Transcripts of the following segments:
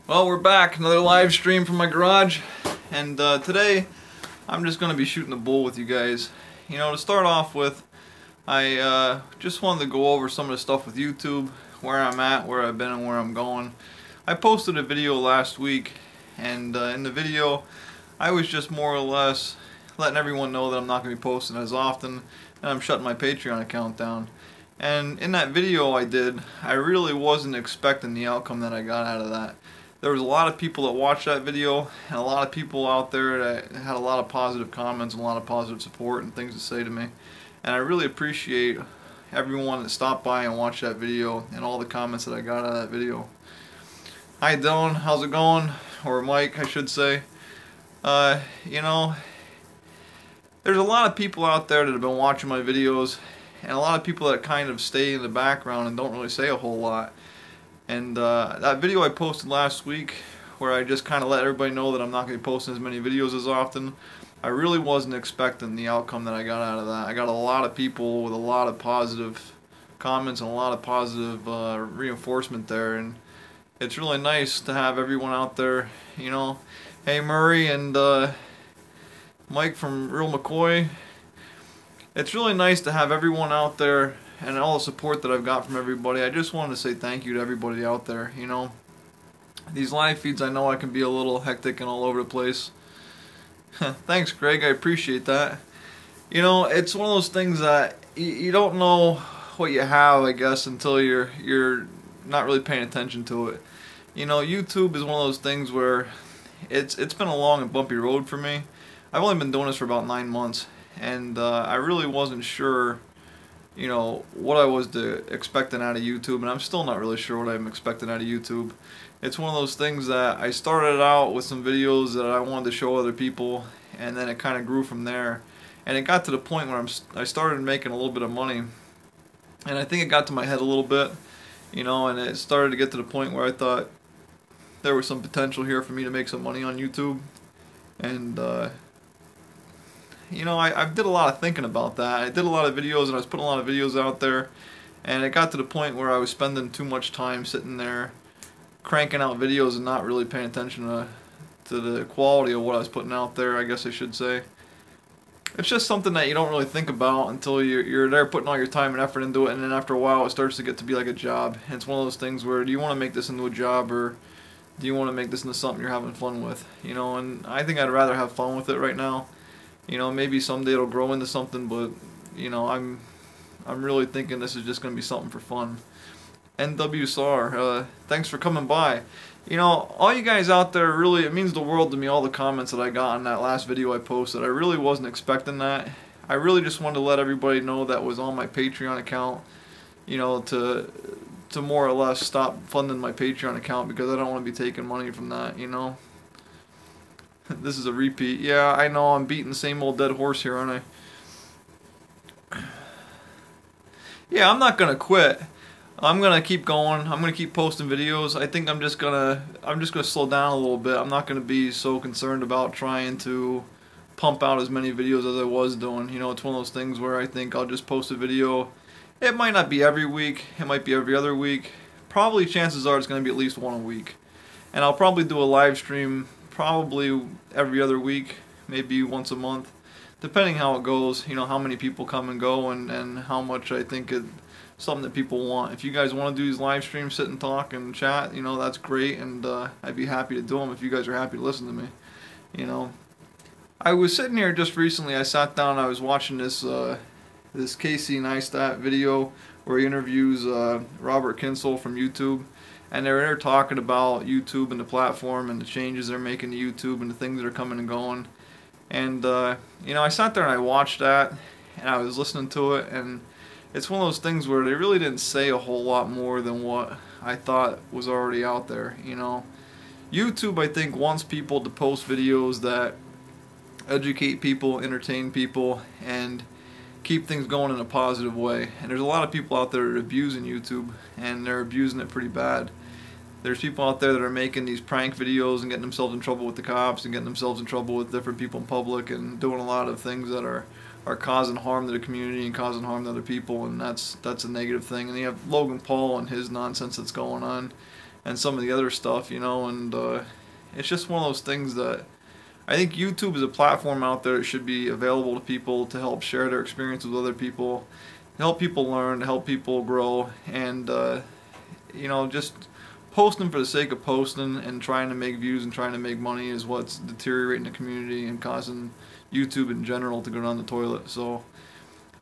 Well, we're back. Another live stream from my garage. And today, I'm just going to be shooting the bull with you guys. You know, to start off with, I just wanted to go over some of the stuff with YouTube, where I'm at, where I've been, and where I'm going. I posted a video last week, and in the video, I was just more or less letting everyone know that I'm not going to be posting as often, and I'm shutting my Patreon account down. And in that video I really wasn't expecting the outcome that I got out of that. There was a lot of people that watched that video, and a lot of people out there that had a lot of positive comments and a lot of positive support and things to say to me. And I really appreciate everyone that stopped by and watched that video and all the comments that I got out of that video. Hi Dylan, how's it going? Or Mike, I should say. You know, there's a lot of people out there that have been watching my videos, and a lot of people that kind of stay in the background and don't really say a whole lot. And that video I posted last week, where I just kind of let everybody know that I'm not going to be posting as many videos as often, I really wasn't expecting the outcome that I got out of that. I got a lot of people with a lot of positive comments and a lot of positive reinforcement there, and it's really nice to have everyone out there, you know. Hey Murray and Mike from Real McCoy. It's really nice to have everyone out there and all the support that I've got from everybody. I just wanted to say thank you to everybody out there, you know. These live feeds, I know I can be a little hectic and all over the place. Thanks, Greg, I appreciate that. You know, it's one of those things that you don't know what you have, I guess, until you're not really paying attention to it. You know, YouTube is one of those things where it's been a long and bumpy road for me. I've only been doing this for about 9 months, and I really wasn't sure, you know, what I was expecting out of YouTube, and I'm still not really sure what I'm expecting out of YouTube. It's one of those things that I started out with some videos that I wanted to show other people, and then it kind of grew from there. And it got to the point where I started making a little bit of money, and I think it got to my head a little bit, you know, and it started to get to the point where I thought there was some potential here for me to make some money on YouTube. And you know, I did a lot of thinking about that. I did a lot of videos, and I was putting a lot of videos out there, and it got to the point where I was spending too much time sitting there cranking out videos and not really paying attention to the quality of what I was putting out there, I guess I should say. It's just something that you don't really think about until you're there putting all your time and effort into it, and then after a while it starts to get to be like a job. And it's one of those things where, do you want to make this into a job, or do you want to make this into something you're having fun with? You know, and I think I'd rather have fun with it right now. You know, maybe someday it'll grow into something, but you know, I'm really thinking this is just going to be something for fun. NWSAR, thanks for coming by. You know, all you guys out there, really, it means the world to me, all the comments that I got on that last video I posted. I really wasn't expecting that. I really just wanted to let everybody know that was on my Patreon account, you know, to more or less stop funding my Patreon account, because I don't want to be taking money from that, you know. This is a repeat. Yeah, I know, I'm beating the same old dead horse here, aren't I? Yeah, I'm not gonna quit. I'm gonna keep going. I'm gonna keep posting videos. I think I'm just gonna slow down a little bit. I'm not gonna be so concerned about trying to pump out as many videos as I was doing. You know, it's one of those things where I think I'll just post a video. It might not be every week. It might be every other week. Probably chances are it's gonna be at least one a week. And I'll probably do a live stream probably every other week, maybe once a month, depending how it goes, you know, how many people come and go, and how much I think it's something that people want. If you guys want to do these live streams, sit and talk and chat, you know, that's great, and I'd be happy to do them if you guys are happy to listen to me, you know. I was sitting here just recently, I sat down, I was watching this Casey Neistat video where he interviews Robert Kinsel from YouTube. And they're there talking about YouTube and the platform and the changes they're making to YouTube and the things that are coming and going. And, you know, I sat there and I watched that, and I was listening to it, and it's one of those things where they really didn't say a whole lot more than what I thought was already out there, you know. YouTube, I think, wants people to post videos that educate people, entertain people, and keep things going in a positive way. And there's a lot of people out there that are abusing YouTube, and they're abusing it pretty bad. There's people out there that are making these prank videos and getting themselves in trouble with the cops and getting themselves in trouble with different people in public, and doing a lot of things that are causing harm to the community and causing harm to other people, and that's a negative thing. And you have Logan Paul and his nonsense that's going on. and some of the other stuff, and it's just one of those things that I think YouTube is a platform out there that should be available to people to help share their experience with other people, to help people learn, to help people grow, and just posting for the sake of posting and trying to make views and trying to make money is what's deteriorating the community and causing YouTube in general to go down the toilet. So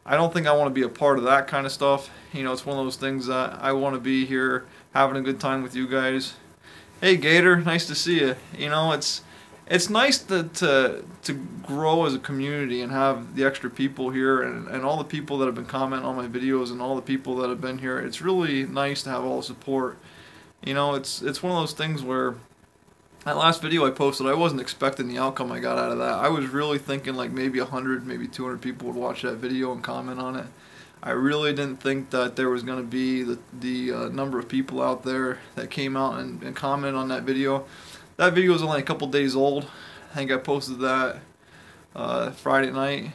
I don't think I want to be a part of that kind of stuff. It's one of those things that I want to be here having a good time with you guys. Hey Gator, nice to see you. It's nice to grow as a community and have the extra people here and all the people that have been commenting on my videos and all the people that have been here. It's really nice to have all the support. It's one of those things where that last video I posted, I wasn't expecting the outcome I got out of that. I was really thinking like maybe 100, maybe 200 people would watch that video and comment on it. I really didn't think that there was going to be the number of people out there that came out and commented on that video. That video is only a couple days old. I think I posted that Friday night,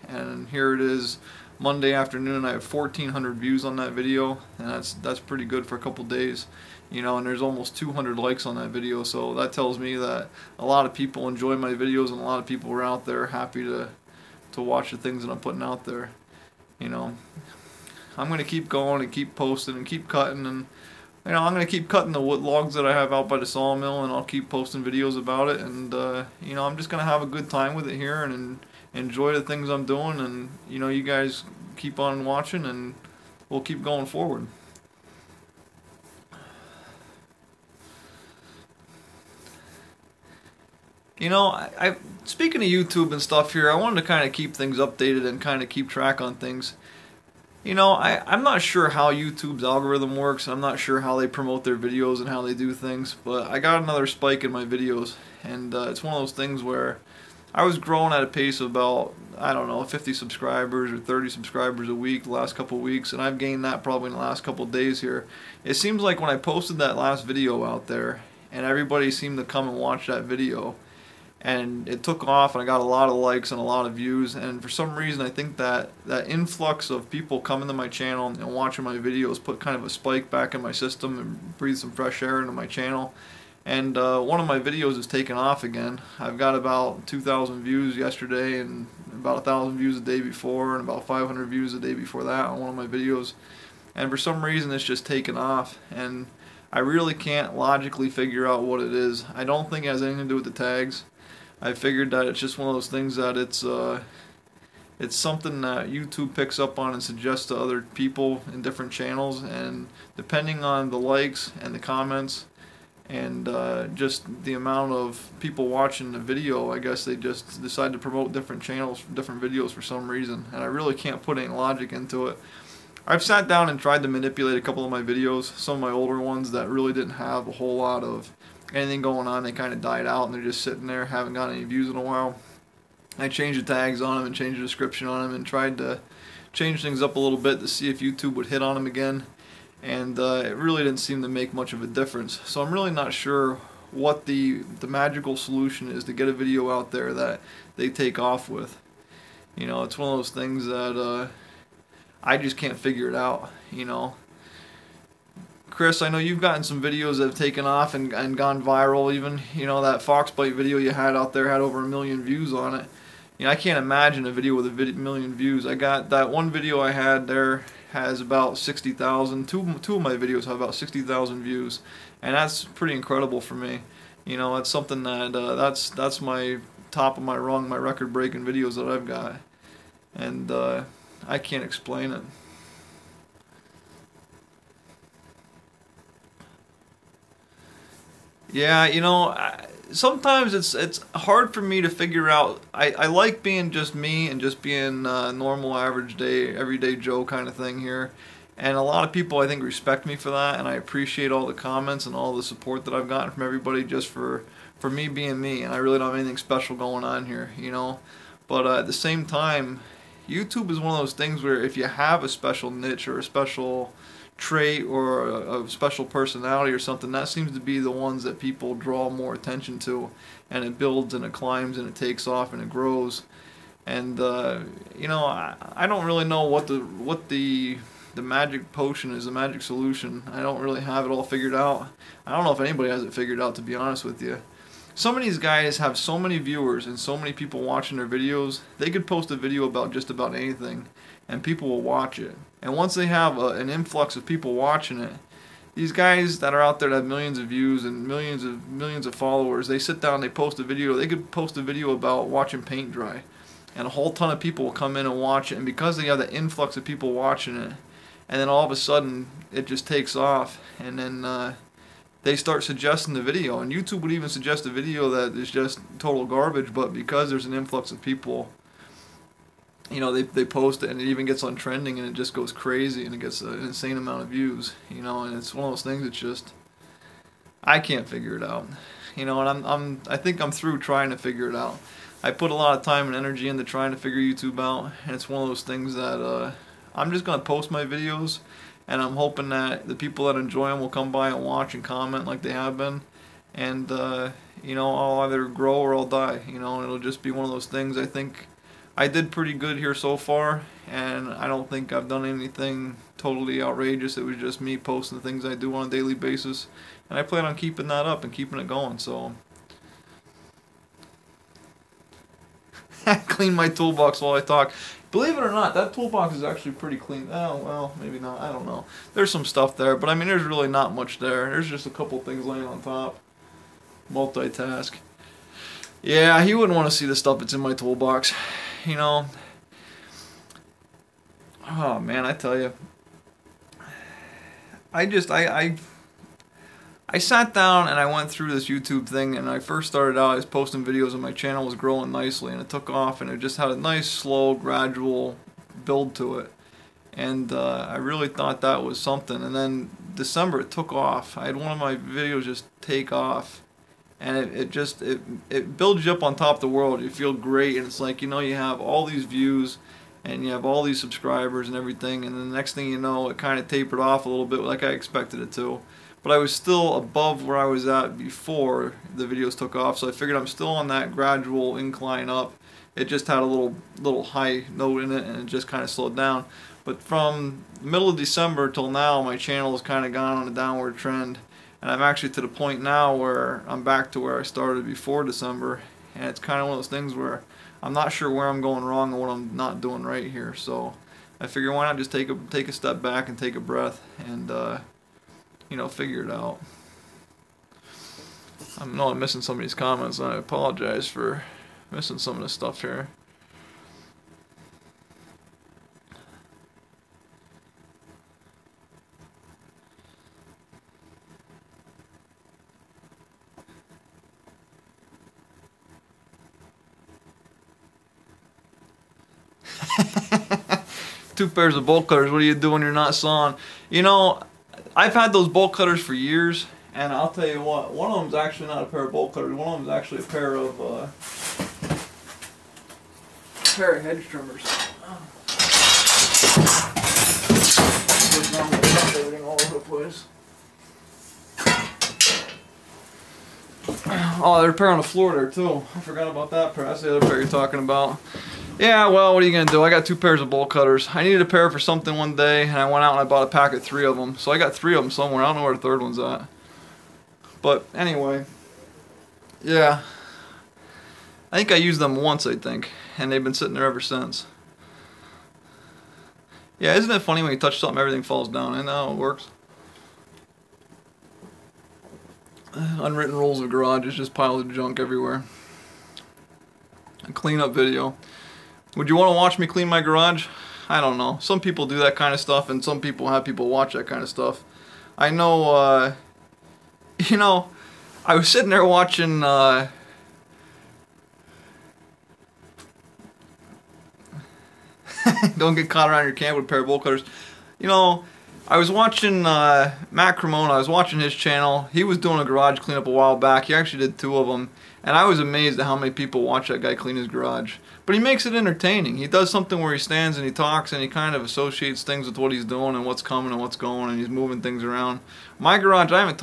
and here it is Monday afternoon. I have 1,400 views on that video, and that's pretty good for a couple days. And there's almost 200 likes on that video, so that tells me that a lot of people enjoy my videos and a lot of people are out there happy to watch the things that I'm putting out there. I'm going to keep going and keep posting and keep cutting, and I'm going to keep cutting the wood logs that I have out by the sawmill, and I'll keep posting videos about it, and I'm just going to have a good time with it here and enjoy the things I'm doing, and you guys keep on watching and we'll keep going forward. Speaking of YouTube and stuff here, I wanted to kind of keep things updated and kind of keep track on things. I'm not sure how YouTube's algorithm works. I'm not sure how they promote their videos and how they do things, but I got another spike in my videos, and it's one of those things where I was growing at a pace of about, I don't know, 50 subscribers or 30 subscribers a week the last couple of weeks, and I've gained that probably in the last couple of days here. It seems like when I posted that last video out there, and everybody seemed to come and watch that video, and it took off, and I got a lot of likes and a lot of views, and for some reason I think that influx of people coming to my channel and watching my videos put kind of a spike back in my system and breathed some fresh air into my channel, and one of my videos is taken off again. I've got about 2,000 views yesterday and about 1,000 views the day before and about 500 views the day before that on one of my videos, and for some reason it's just taken off, and I really can't logically figure out what it is. I don't think it has anything to do with the tags. I figured that it's just one of those things that it's something that YouTube picks up on and suggests to other people in different channels, and depending on the likes and the comments and just the amount of people watching the video, I guess they just decide to promote different channels, different videos for some reason, and I really can't put any logic into it. I've sat down and tried to manipulate a couple of my videos, some of my older ones that really didn't have a whole lot of anything going on. They kind of died out and they're just sitting there, haven't got any views in a while. I changed the tags on them and changed the description on them and tried to change things up a little bit to see if YouTube would hit on them again, and it really didn't seem to make much of a difference. So I'm really not sure what the magical solution is to get a video out there that they take off with. It's one of those things that I just can't figure it out. Chris, I know you've gotten some videos that have taken off and gone viral even. That fox bite video you had out there had over 1 million views on it. I can't imagine a video with a million views. I got that one video I had there has about 60,000. Two of my videos have about 60,000 views, and that's pretty incredible for me. It's something that that's my top of my rung, my record-breaking videos that I've got, and I can't explain it. Yeah, sometimes it's hard for me to figure out. I like being just me and just being normal, average day, everyday Joe kind of thing here. And a lot of people, I think, respect me for that, and I appreciate all the comments and all the support that I've gotten from everybody just for me being me, and I really don't have anything special going on here, But at the same time, YouTube is one of those things where if you have a special niche or a special trait or a special personality or something, that seems to be the ones that people draw more attention to, and it builds and it climbs and it takes off and it grows. And I don't really know what the the magic potion is the magic solution. I don't really have it all figured out. I don't know if anybody has it figured out, to be honest with you. Some of these guys have so many viewers and so many people watching their videos, they could post a video about just about anything and people will watch it. And once they have an influx of people watching it, these guys that are out there that have millions of views and millions of followers, they sit down, they post a video. They could post a video about watching paint dry, and a whole ton of people will come in and watch it. And because they have the influx of people watching it, and then all of a sudden it just takes off, and then they start suggesting the video. And YouTube would even suggest a video that is just total garbage, but because there's an influx of people, you know, they post it and it even gets on trending and it just goes crazy and it gets an insane amount of views, you know. And it's one of those things that's just, I can't figure it out, you know. And I think I'm through trying to figure it out. I put a lot of time and energy into trying to figure YouTube out, and it's one of those things that I'm just gonna post my videos, and I'm hoping that the people that enjoy them will come by and watch and comment like they have been, and you know, I'll either grow or I'll die, you know. And it'll just be one of those things. I think I did pretty good here so far, and I don't think I've done anything totally outrageous. It was just me posting the things I do on a daily basis, and I plan on keeping that up and keeping it going. So clean my toolbox while I talk. Believe it or not, that toolbox is actually pretty clean. Oh, well, maybe not. I don't know. There's some stuff there, but I mean, there's really not much there. There's just a couple things laying on top. Multitask. Yeah, he wouldn't want to see the stuff that's in my toolbox, you know. Oh man, I tell you, I sat down and I went through this YouTube thing, and I first started out, I was posting videos and my channel was growing nicely and it took off, and it just had a nice slow gradual build to it, and I really thought that was something. And then December it took off. I had one of my videos just take off, and it builds you up on top of the world. You feel great, and it's like, you know, you have all these views and you have all these subscribers and everything, and then the next thing you know, it kind of tapered off a little bit like I expected it to. But I was still above where I was at before the videos took off, so I figured I'm still on that gradual incline up. It just had a little high note in it, and it just kind of slowed down. But from the middle of December till now, my channel has kind of gone on a downward trend, and I'm actually to the point now where I'm back to where I started before December, and it's kind of one of those things where I'm not sure where I'm going wrong and what I'm not doing right here. So I figure, why not just take a step back and take a breath and you know, figure it out. I know I'm missing some of these comments, and I apologize for missing some of this stuff here. Two pairs of bolt cutters. What do you do when you're not sawing? You know, I've had those bolt cutters for years, and I'll tell you what, one of them's actually not a pair of bolt cutters. One of them's actually a pair of hedge trimmers. Everything all over the place. Oh, there's a pair on the floor there too. I forgot about that pair. That's the other pair you're talking about. Yeah, well, what are you going to do? I got two pairs of bolt cutters. I needed a pair for something one day, and I went out and I bought a pack of 3 of them. So I got 3 of them somewhere. I don't know where the third one's at. But anyway, yeah. I think I used them once, I think, and they've been sitting there ever since. Yeah, isn't it funny when you touch something, everything falls down? Isn't that how it works? Unwritten rules of garage is just piles of junk everywhere. A cleanup video. Would you want to watch me clean my garage? I don't know. Some people do that kind of stuff, and some people have people watch that kind of stuff. I know, you know, I was sitting there watching, don't get caught around your camp with a pair of bolt cutters. You know, I was watching Matt Cremona. I was watching his channel. He was doing a garage cleanup a while back. He actually did 2 of them. And I was amazed at how many people watch that guy clean his garage. But he makes it entertaining. He does something where he stands and he talks and he kind of associates things with what he's doing and what's coming and what's going, and he's moving things around. My garage, I haven't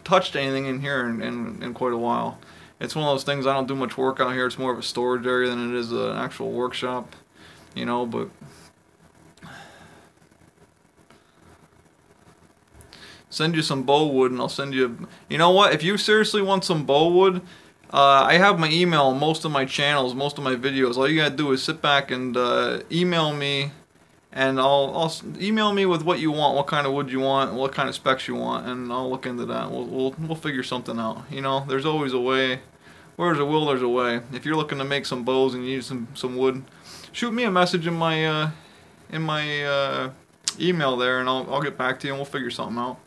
touched anything in here in quite a while. It's one of those things, I don't do much work out here. It's more of a storage area than it is an actual workshop. You know, but send you some bow wood, and I'll send you. You know what? If you seriously want some bow wood, I have my email on most of my channels, most of my videos. All you gotta do is sit back and email me, and I'll email me with what you want, what kind of wood you want, what kind of specs you want, and I'll look into that. We'll figure something out. You know, there's always a way. Where there's a will, there's a way. If you're looking to make some bows and you need some wood, shoot me a message in my email there, and I'll get back to you and we'll figure something out.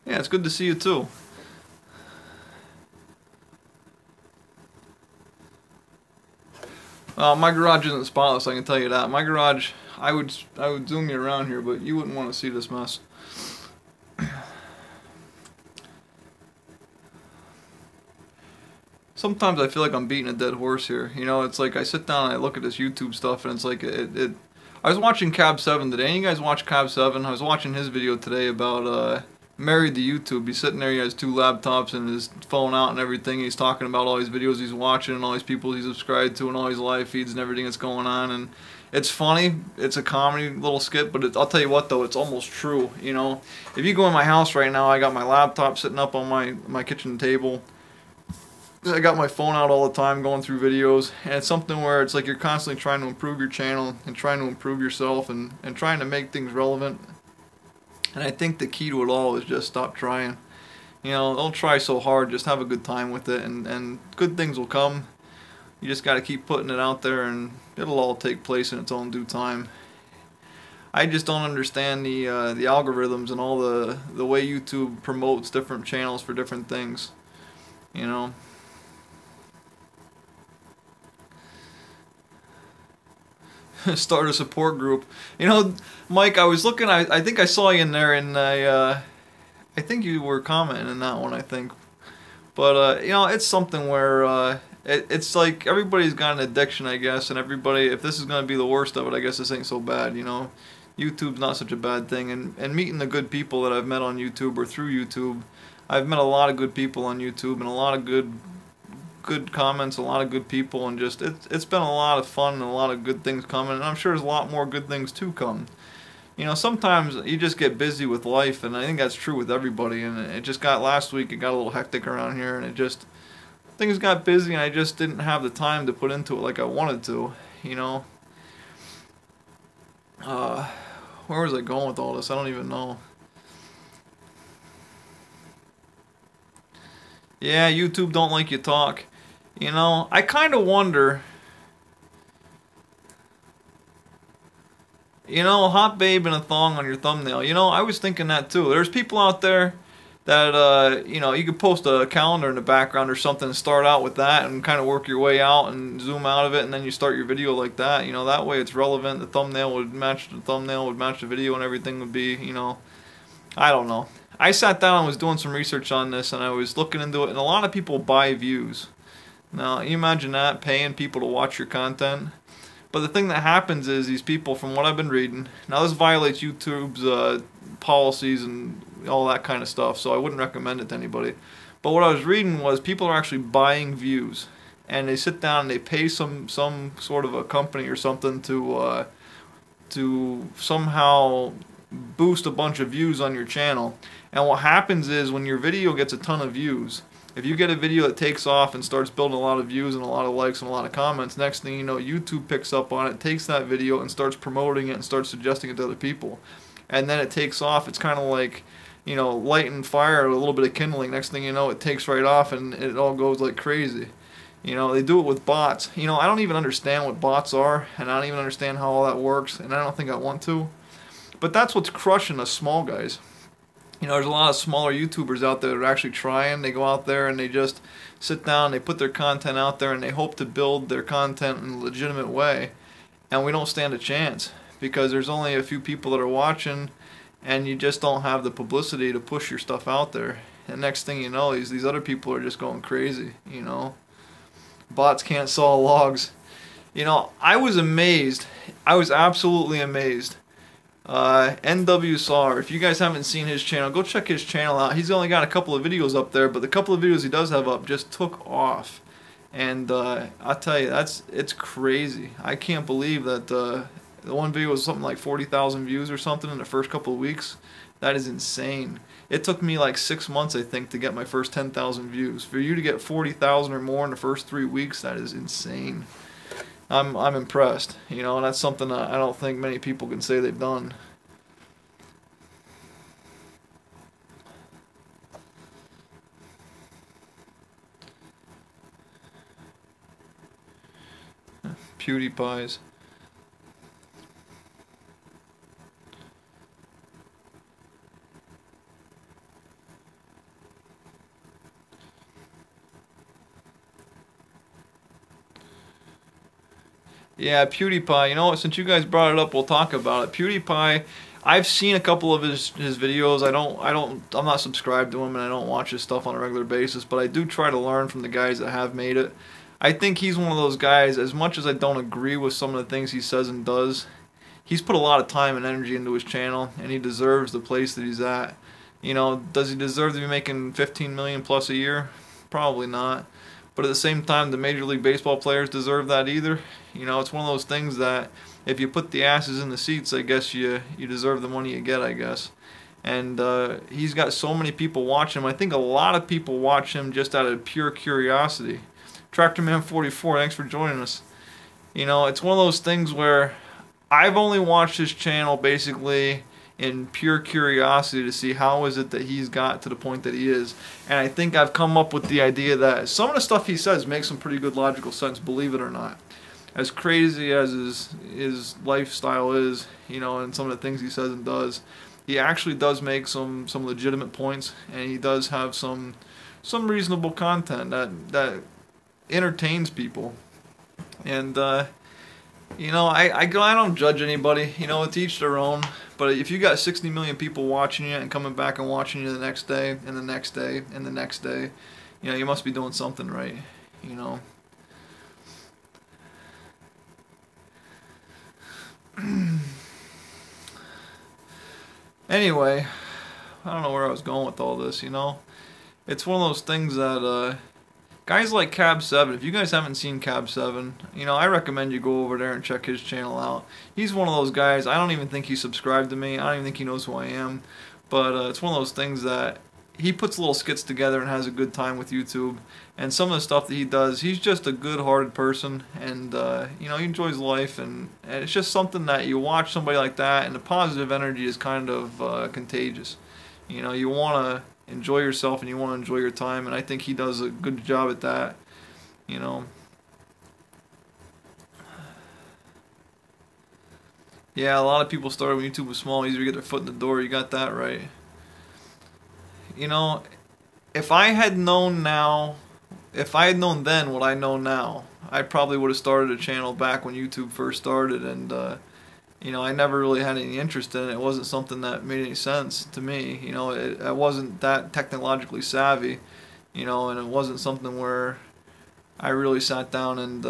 Yeah, it's good to see you too. My garage isn't spotless, I can tell you that. My garage, I would zoom you around here, but you wouldn't want to see this mess. Sometimes I feel like I'm beating a dead horse here. You know, it's like I sit down and I look at this YouTube stuff, and it's like I was watching Cab 7 today. You guys watch Cab 7? I was watching his video today about married to YouTube. He's sitting there, he has 2 laptops and his phone out and everything. He's talking about all these videos he's watching and all these people he's subscribed to and all these live feeds and everything that's going on. And it's funny. It's a comedy little skit, but I'll tell you what though, it's almost true. You know, if you go in my house right now, I got my laptop sitting up on my kitchen table. I got my phone out all the time going through videos, and it's something where it's like you're constantly trying to improve your channel and trying to improve yourself and trying to make things relevant. And I think the key to it all is just stop trying. You know, don't try so hard, just have a good time with it, and good things will come. You just got to keep putting it out there, and it'll all take place in its own due time. I just don't understand the algorithms and all the way YouTube promotes different channels for different things. You know. Start a support group. You know, Mike, I was looking, I think I saw you in there, and I think you were commenting in that one, I think. But, you know, it's something where it's like everybody's got an addiction, I guess, and everybody, if this is going to be the worst of it, I guess this ain't so bad, you know. YouTube's not such a bad thing, and meeting the good people that I've met on YouTube or through YouTube, I've met a lot of good people on YouTube and a lot of good comments, a lot of good people, and just it's been a lot of fun and a lot of good things coming, and I'm sure there's a lot more good things to come. You know, sometimes you just get busy with life, and I think that's true with everybody, and it just got, last week it got a little hectic around here, and things got busy, and I just didn't have the time to put into it like I wanted to, you know. Where was I going with all this? I don't even know. Yeah, YouTube don't like you talk. You know, I kind of wonder, you know, hot babe and a thong on your thumbnail. You know, I was thinking that too. There's people out there that, you know, you could post a calendar in the background or something and start out with that and kind of work your way out and zoom out of it, and then you start your video like that. You know, that way it's relevant. The thumbnail would match the video, and everything would be, you know, I don't know. I sat down and was doing some research on this, and I was looking into it, and a lot of people buy views. Now, you imagine that, paying people to watch your content. But the thing that happens is these people, from what I've been reading, now this violates YouTube's policies and all that kind of stuff, so I wouldn't recommend it to anybody. But what I was reading was people are actually buying views, and they sit down and they pay some sort of a company or something to somehow boost a bunch of views on your channel. And what happens is when your video gets a ton of views, if you get a video that takes off and starts building a lot of views and a lot of likes and a lot of comments, next thing you know, YouTube picks up on it, takes that video and starts promoting it and starts suggesting it to other people. And then it takes off. It's kind of like, you know, lighting fire, a little bit of kindling. Next thing you know, it takes right off and it all goes like crazy. You know, they do it with bots. You know, I don't even understand what bots are, and I don't even understand how all that works, and I don't think I want to. But that's what's crushing us small guys. You know, there's a lot of smaller YouTubers out there that are actually trying. They go out there and they just sit down, they put their content out there, and they hope to build their content in a legitimate way. And we don't stand a chance because there's only a few people that are watching, and you just don't have the publicity to push your stuff out there. And next thing you know, these other people are just going crazy, you know. Bots can't saw logs. You know, I was amazed. I was absolutely amazed. NWSAR, if you guys haven't seen his channel, go check his channel out. He's only got a couple of videos up there, but the couple of videos he does have up just took off. And I'll tell you, it's crazy. I can't believe that The one video was something like 40,000 views or something in the first couple of weeks. That is insane. It took me like 6 months, I think, to get my first 10,000 views. For you to get 40,000 or more in the first 3 weeks, that is insane. I'm impressed, you know, and that's something that I don't think many people can say they've done. PewDiePie's. Yeah, PewDiePie, you know what, since you guys brought it up, we'll talk about it. PewDiePie, I've seen a couple of his videos. I'm not subscribed to him, and I don't watch his stuff on a regular basis, but I do try to learn from the guys that have made it. I think he's one of those guys, as much as I don't agree with some of the things he says and does, he's put a lot of time and energy into his channel, and he deserves the place that he's at. You know, does he deserve to be making 15 million plus a year? Probably not. But at the same time, the Major League Baseball players deserve that either. You know, it's one of those things that if you put the asses in the seats, I guess you deserve the money you get, I guess. And he's got so many people watching him. I think a lot of people watch him just out of pure curiosity. TractorMan44, thanks for joining us. You know, it's one of those things where I've only watched his channel basically in pure curiosity to see how is it that he's got to the point that he is. And I think I've come up with the idea that some of the stuff he says makes some pretty good logical sense, believe it or not. As crazy as his lifestyle is, you know, and some of the things he says and does, he actually does make some legitimate points, and he does have some reasonable content that entertains people. And you know, I don't judge anybody, you know, it's each their own. But if you got 60 million people watching you and coming back and watching you the next day and the next day and the next day, you know, you must be doing something right, you know. Anyway, I don't know where I was going with all this, you know. It's one of those things that guys like Cab7, if you guys haven't seen Cab7, you know, I recommend you go over there and check his channel out. He's one of those guys, I don't even think he's subscribed to me, I don't even think he knows who I am, but it's one of those things that he puts little skits together and has a good time with YouTube, and some of the stuff that he does, he's just a good-hearted person, and you know, he enjoys life, and it's just something that you watch somebody like that, and the positive energy is kind of contagious. You know, you want to enjoy yourself and you want to enjoy your time, and I think he does a good job at that, you know. Yeah, a lot of people started when YouTube was small, easier to get their foot in the door, you got that right. You know, if I had known then what I know now, I probably would have started a channel back when YouTube first started, and you know, I never really had any interest in it. It wasn't something that made any sense to me. You know, I wasn't that technologically savvy, you know, and it wasn't something where I really sat down and,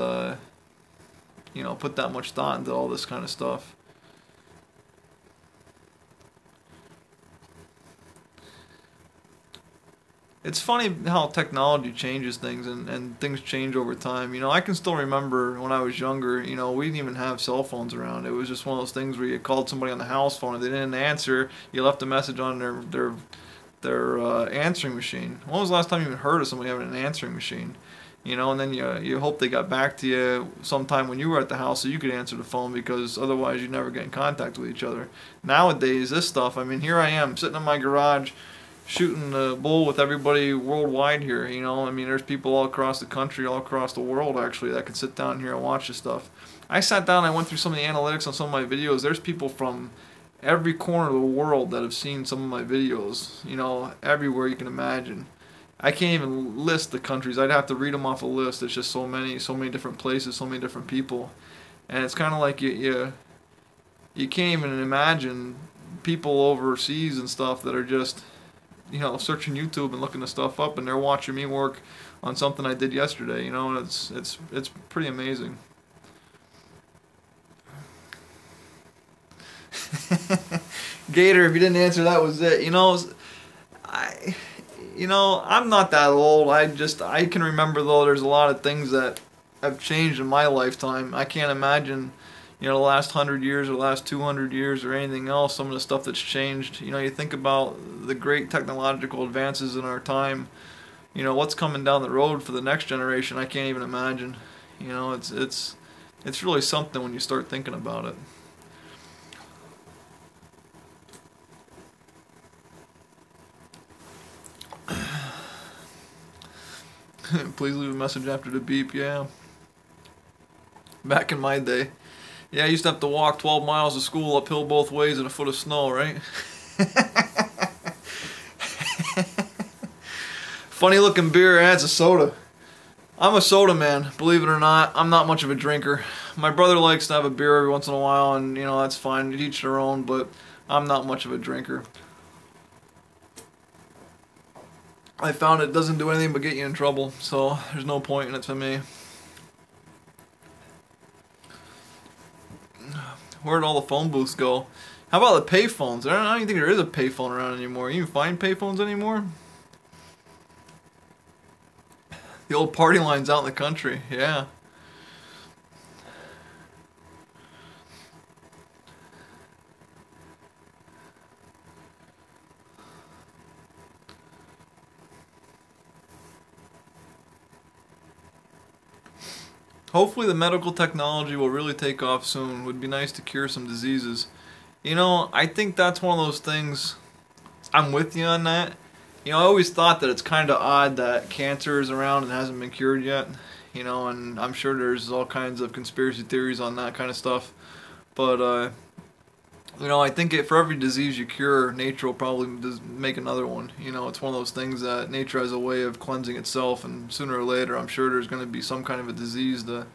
you know, put that much thought into all this kind of stuff. It's funny how technology changes things, and things change over time. You know, I can still remember when I was younger, you know, we didn't even have cell phones around. It was just one of those things where you called somebody on the house phone and they didn't answer, you left a message on their answering machine. When was the last time you even heard of somebody having an answering machine? You know, and then you hope they got back to you sometime when you were at the house so you could answer the phone, because otherwise you'd never get in contact with each other. Nowadays, this stuff, I mean, here I am sitting in my garage shooting the bull with everybody worldwide here, you know. I mean, there's people all across the country, all across the world, actually, that can sit down here and watch this stuff. I sat down and I went through some of the analytics on some of my videos. There's people from every corner of the world that have seen some of my videos, you know, everywhere you can imagine. I can't even list the countries. I'd have to read them off a list. It's just so many different places, so many different people. And it's kind of like you can't even imagine people overseas and stuff that are just, you know, searching YouTube and looking the stuff up, and they're watching me work on something I did yesterday, you know, and it's pretty amazing. Gator, if you didn't answer, that was it. You know, I'm not that old. I can remember, though, there's a lot of things that have changed in my lifetime. I can't imagine, you know, the last 100 years or the last 200 years or anything else, some of the stuff that's changed. You know, you think about the great technological advances in our time, you know, what's coming down the road for the next generation, I can't even imagine. You know, it's really something when you start thinking about it. Please leave a message after the beep. Yeah. Back in my day. Yeah, I used to have to walk 12 miles to school uphill both ways in a foot of snow, right? Funny looking beer adds a soda. I'm a soda man, believe it or not. I'm not much of a drinker. My brother likes to have a beer every once in a while, and you know, that's fine. Each their own, but I'm not much of a drinker. I found it doesn't do anything but get you in trouble, so there's no point in it to me. Where'd all the phone booths go? How about the payphones? I don't even think there is a payphone around anymore. You can find payphones anymore? The old party lines out in the country, yeah. Hopefully the medical technology will really take off soon. It would be nice to cure some diseases. You know, I think that's one of those things, I'm with you on that. You know, I always thought that it's kind of odd that cancer is around and hasn't been cured yet. You know, and I'm sure there's all kinds of conspiracy theories on that kind of stuff. But, you know, I think for every disease you cure, nature will probably make another one. You know, it's one of those things that nature has a way of cleansing itself, and sooner or later I'm sure there's going to be some kind of a disease to,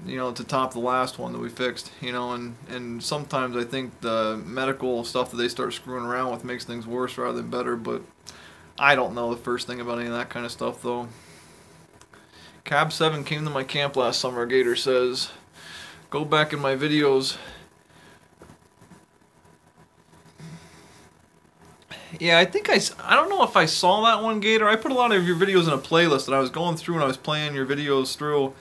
you know, to top the last one that we fixed. You know, and sometimes I think the medical stuff that they start screwing around with makes things worse rather than better, but I don't know the first thing about any of that kind of stuff though. Cab 7 came to my camp last summer, Gator says. Go back in my videos. Yeah, I think I don't know if I saw that one, Gator. I put a lot of your videos in a playlist that I was going through and I was playing your videos through.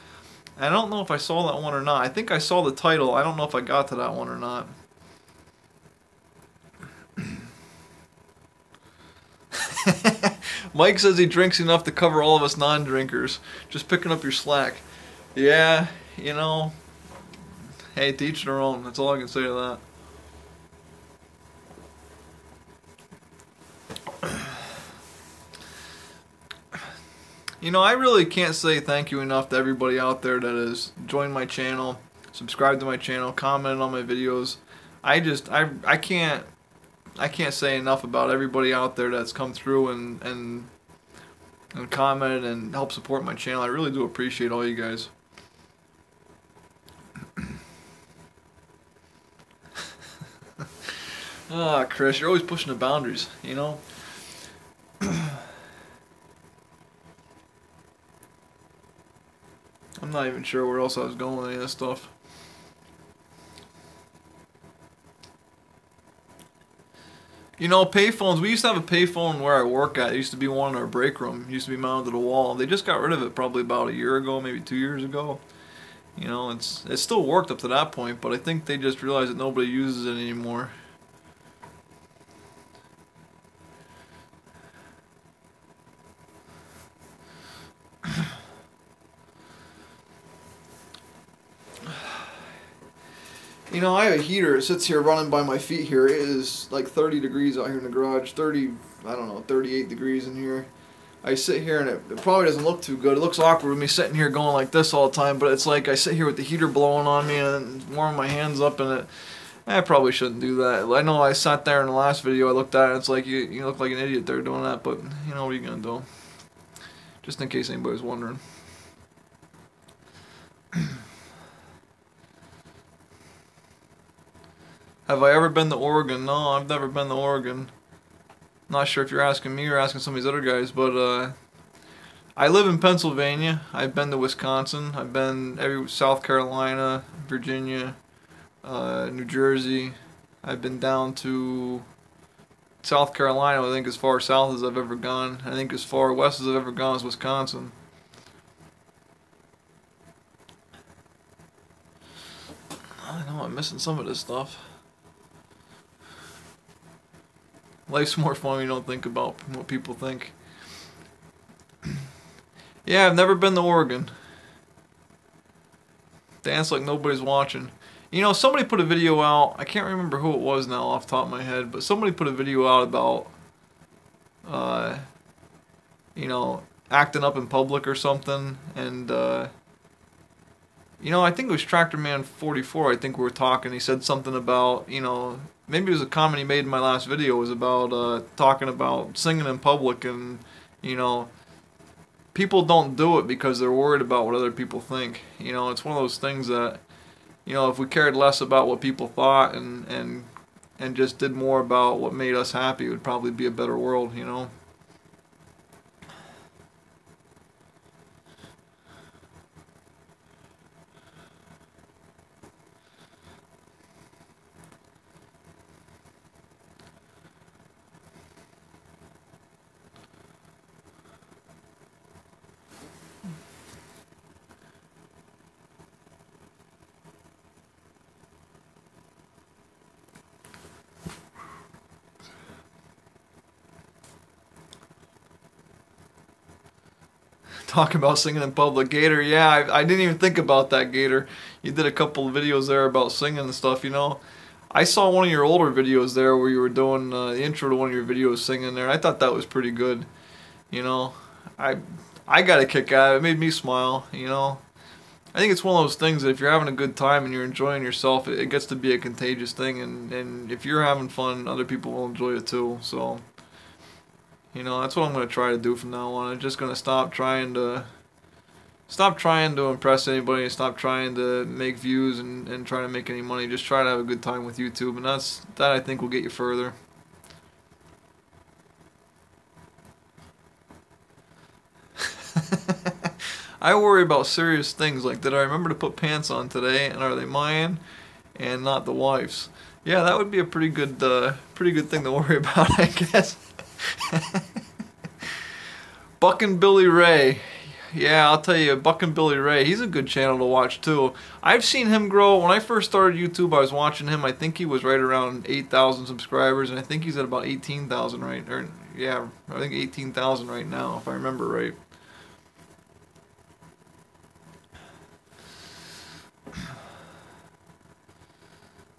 I don't know if I saw that one or not. I think I saw the title. I don't know if I got to that one or not. Mike says he drinks enough to cover all of us non-drinkers. Just picking up your slack. Yeah, you know. Hey, to each their own. That's all I can say to that. You know, I really can't say thank you enough to everybody out there that has joined my channel, subscribed to my channel, commented on my videos. I can't say enough about everybody out there that's come through and commented and helped support my channel. I really do appreciate all you guys. Ah, Chris, you're always pushing the boundaries, you know? I'm not even sure where else I was going with any of this stuff. You know, payphones, we used to have a payphone where I work at. It used to be one in our break room. It used to be mounted to the wall. They just got rid of it probably about a year ago, maybe 2 years ago. You know, it still worked up to that point, but I think they just realized that nobody uses it anymore. You know, I have a heater. It sits here running by my feet here. It is like 30 degrees out here in the garage. 30, I don't know, 38 degrees in here. I sit here and it probably doesn't look too good. It looks awkward with me sitting here going like this all the time, but it's like I sit here with the heater blowing on me and warming my hands up in it. I probably shouldn't do that. I know I sat there in the last video I looked at it and it's like you look like an idiot there doing that, but you know, what are you going to do? Just in case anybody's wondering. Have I ever been to Oregon? No, I've never been to Oregon. Not sure if you're asking me or asking some of these other guys, but I live in Pennsylvania. I've been to Wisconsin. I've been South Carolina, Virginia, New Jersey. I've been down to South Carolina. I think as far south as I've ever gone. I think as far west as I've ever gone is Wisconsin. missing some of this stuff. Life's more fun when you don't think about what people think. Yeah, I've never been to Oregon. Dance like nobody's watching. You know, somebody put a video out. I can't remember who it was now off the top of my head, but somebody put a video out about, you know, acting up in public or something. And, you know, I think it was Tractor Man 44. I think we were talking. He said something about, you know, maybe it was a comment he made in my last video. It was about talking about singing in public, and, you know, people don't do it because they're worried about what other people think. You know, it's one of those things that, you know, if we cared less about what people thought and just did more about what made us happy, it would probably be a better world, you know. Talking about singing in public. Gator, yeah, I didn't even think about that, Gator. You did a couple of videos there about singing and stuff, you know. I saw one of your older videos there where you were doing the intro to one of your videos singing there. I thought that was pretty good, you know. I got a kick out of it. It made me smile, you know. I think it's one of those things that if you're having a good time and you're enjoying yourself, it gets to be a contagious thing. And if you're having fun, other people will enjoy it too, so... You know, that's what I'm going to try to do from now on. I'm just going to stop trying to impress anybody, and stop trying to make views and try to make any money. Just try to have a good time with YouTube, and that I think will get you further. I worry about serious things like, did I remember to put pants on today, and are they mine and not the wife's? Yeah, that would be a pretty good thing to worry about, I guess. Buck and Billy Ray. Yeah, I'll tell you, Buck and Billy Ray, he's a good channel to watch too. I've seen him grow. When I first started YouTube, I was watching him. I think he was right around 8,000 subscribers, and I think he's at about 18,000 right, or yeah, I think 18,000 right now, if I remember right.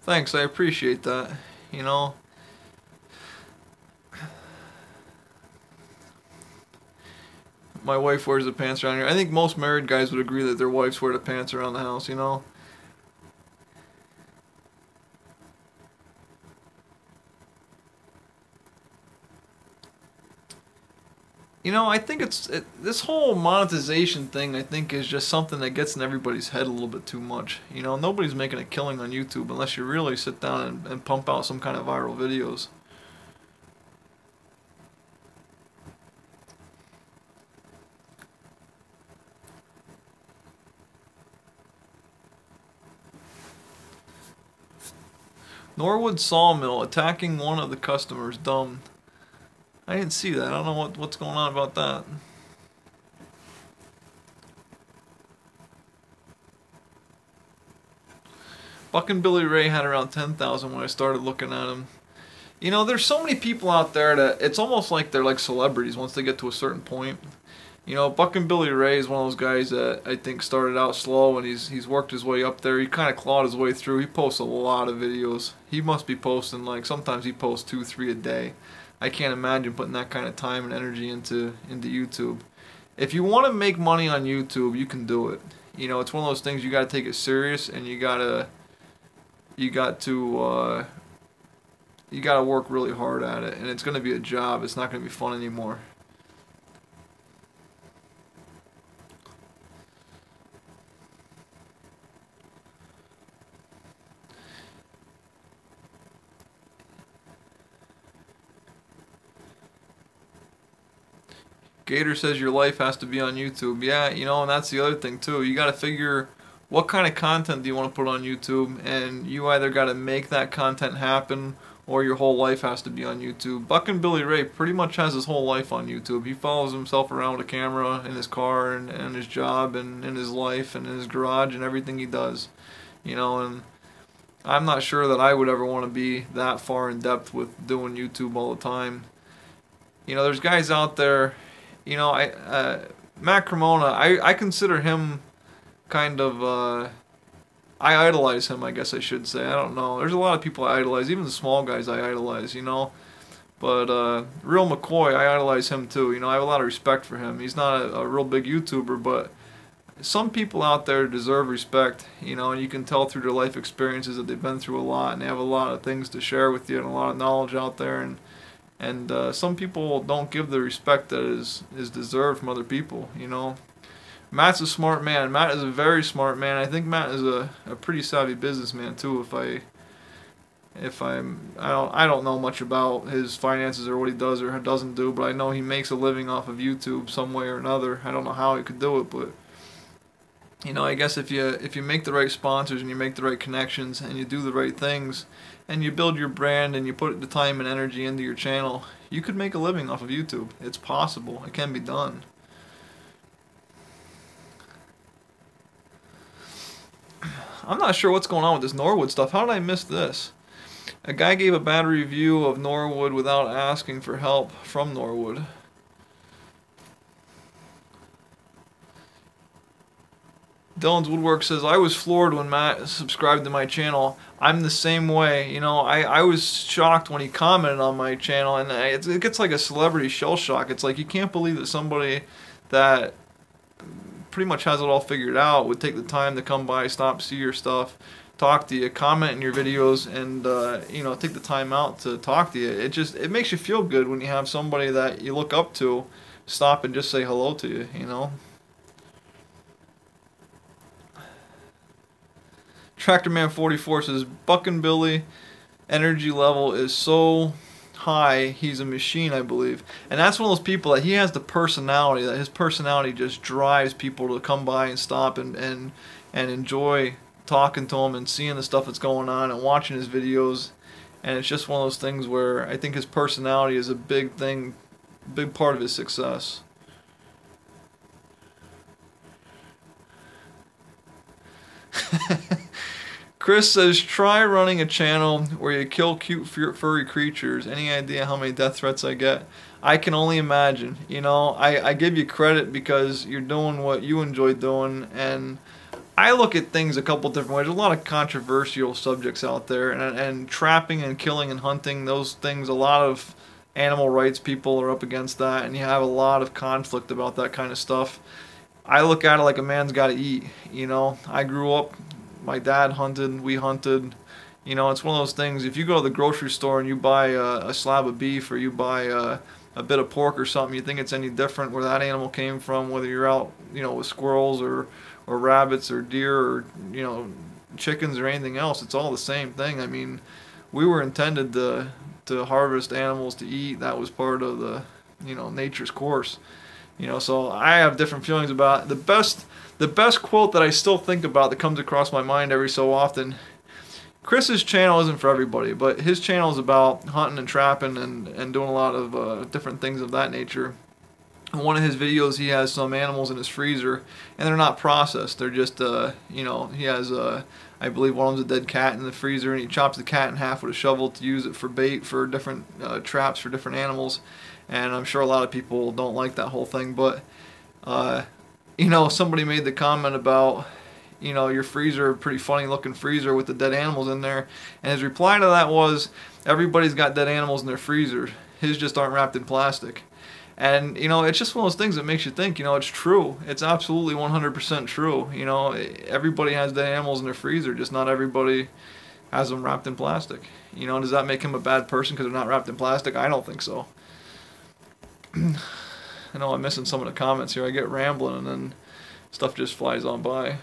Thanks, I appreciate that, you know. My wife wears the pants around here. I think most married guys would agree that their wives wear the pants around the house, you know. You know, I think this whole monetization thing, I think, is just something that gets in everybody's head a little bit too much. You know, nobody's making a killing on YouTube unless you really sit down and pump out some kind of viral videos. Norwood Sawmill attacking one of the customers. Dumb. I didn't see that. I don't know what's going on about that. Buck and Billy Ray had around 10,000 when I started looking at him. You know, there's so many people out there that it's almost like they're like celebrities once they get to a certain point. You know, Buck and Billy Ray is one of those guys that I think started out slow, and he's worked his way up there. He kind of clawed his way through. He posts a lot of videos. He must be posting, like, sometimes he posts 2, 3 a day. I can't imagine putting that kind of time and energy into YouTube. If you want to make money on YouTube, you can do it. You know, it's one of those things you got to take it serious, and you got to work really hard at it, and it's going to be a job. It's not going to be fun anymore. Gator says your life has to be on YouTube. Yeah, you know, and that's the other thing too. You got to figure what kind of content do you want to put on YouTube, and you either got to make that content happen or your whole life has to be on YouTube. Buck and Billy Ray pretty much has his whole life on YouTube. He follows himself around with a camera in his car and his job and in his life and in his garage and everything he does. You know, and I'm not sure that I would ever want to be that far in depth with doing YouTube all the time. You know, there's guys out there, you know, Matt Cremona, I consider him kind of, I idolize him, I guess I should say. I don't know. There's a lot of people I idolize, even the small guys I idolize, you know. But Real McCoy, I idolize him too. You know, I have a lot of respect for him. He's not a real big YouTuber, but some people out there deserve respect, you know, and you can tell through their life experiences that they've been through a lot, and they have a lot of things to share with you and a lot of knowledge out there, and some people don't give the respect that is deserved from other people, you know. Matt's a smart man. Matt is a very smart man. I think Matt is a pretty savvy businessman too. I don't know much about his finances or what he does or doesn't do, but I know he makes a living off of YouTube some way or another. I don't know how he could do it, but you know, I guess if you make the right sponsors and you make the right connections and you do the right things and you build your brand and you put the time and energy into your channel, you could make a living off of YouTube. It's possible. It can be done. I'm not sure what's going on with this Norwood stuff. How did I miss this? A guy gave a bad review of Norwood without asking for help from Norwood. Dylan's Woodwork says, I was floored when Matt subscribed to my channel. I'm the same way. You know, I was shocked when he commented on my channel, and it gets like a celebrity shell shock. It's like you can't believe that somebody that pretty much has it all figured out would take the time to come by, stop, see your stuff, talk to you, comment in your videos, and you know, take the time out to talk to you. It makes you feel good when you have somebody that you look up to stop and just say hello to you, you know. Tractorman44 says, Buckin' Billy energy level is so high, he's a machine, I believe. And that's one of those people that he has the personality, that his personality just drives people to come by and stop and enjoy talking to him and seeing the stuff that's going on and watching his videos. And it's just one of those things where I think his personality is a big thing, big part of his success. Chris says, try running a channel where you kill cute furry creatures. Any idea how many death threats I get? I can only imagine. You know, I give you credit because you're doing what you enjoy doing, and I look at things a couple different ways. There's a lot of controversial subjects out there, and trapping and killing and hunting, those things, a lot of animal rights people are up against that, and you have a lot of conflict about that kind of stuff. I look at it like a man's got to eat. You know, I grew up, my dad hunted, we hunted. You know, it's one of those things, if you go to the grocery store and you buy a slab of beef or you buy a bit of pork or something, you think it's any different where that animal came from, whether you're out, you know, with squirrels or rabbits or deer or, you know, chickens or anything else. It's all the same thing. I mean, we were intended to harvest animals to eat. That was part of the, you know, nature's course. You know, so I have different feelings about it. The best quote that I still think about that comes across my mind every so often. Chris's channel isn't for everybody, but his channel is about hunting and trapping and doing a lot of different things of that nature. In one of his videos, he has some animals in his freezer, and they're not processed. They're just, you know, he has, I believe one of them's a dead cat in the freezer, and he chops the cat in half with a shovel to use it for bait for different traps for different animals. And I'm sure a lot of people don't like that whole thing, but, you know, somebody made the comment about, you know, your freezer, pretty funny looking freezer with the dead animals in there. And his reply to that was, everybody's got dead animals in their freezer. His just aren't wrapped in plastic. And, you know, it's just one of those things that makes you think, you know, it's true. It's absolutely 100% true. You know, everybody has dead animals in their freezer, just not everybody has them wrapped in plastic. You know, does that make him a bad person because they're not wrapped in plastic? I don't think so. I know I'm missing some of the comments here. I get rambling and then stuff just flies on by.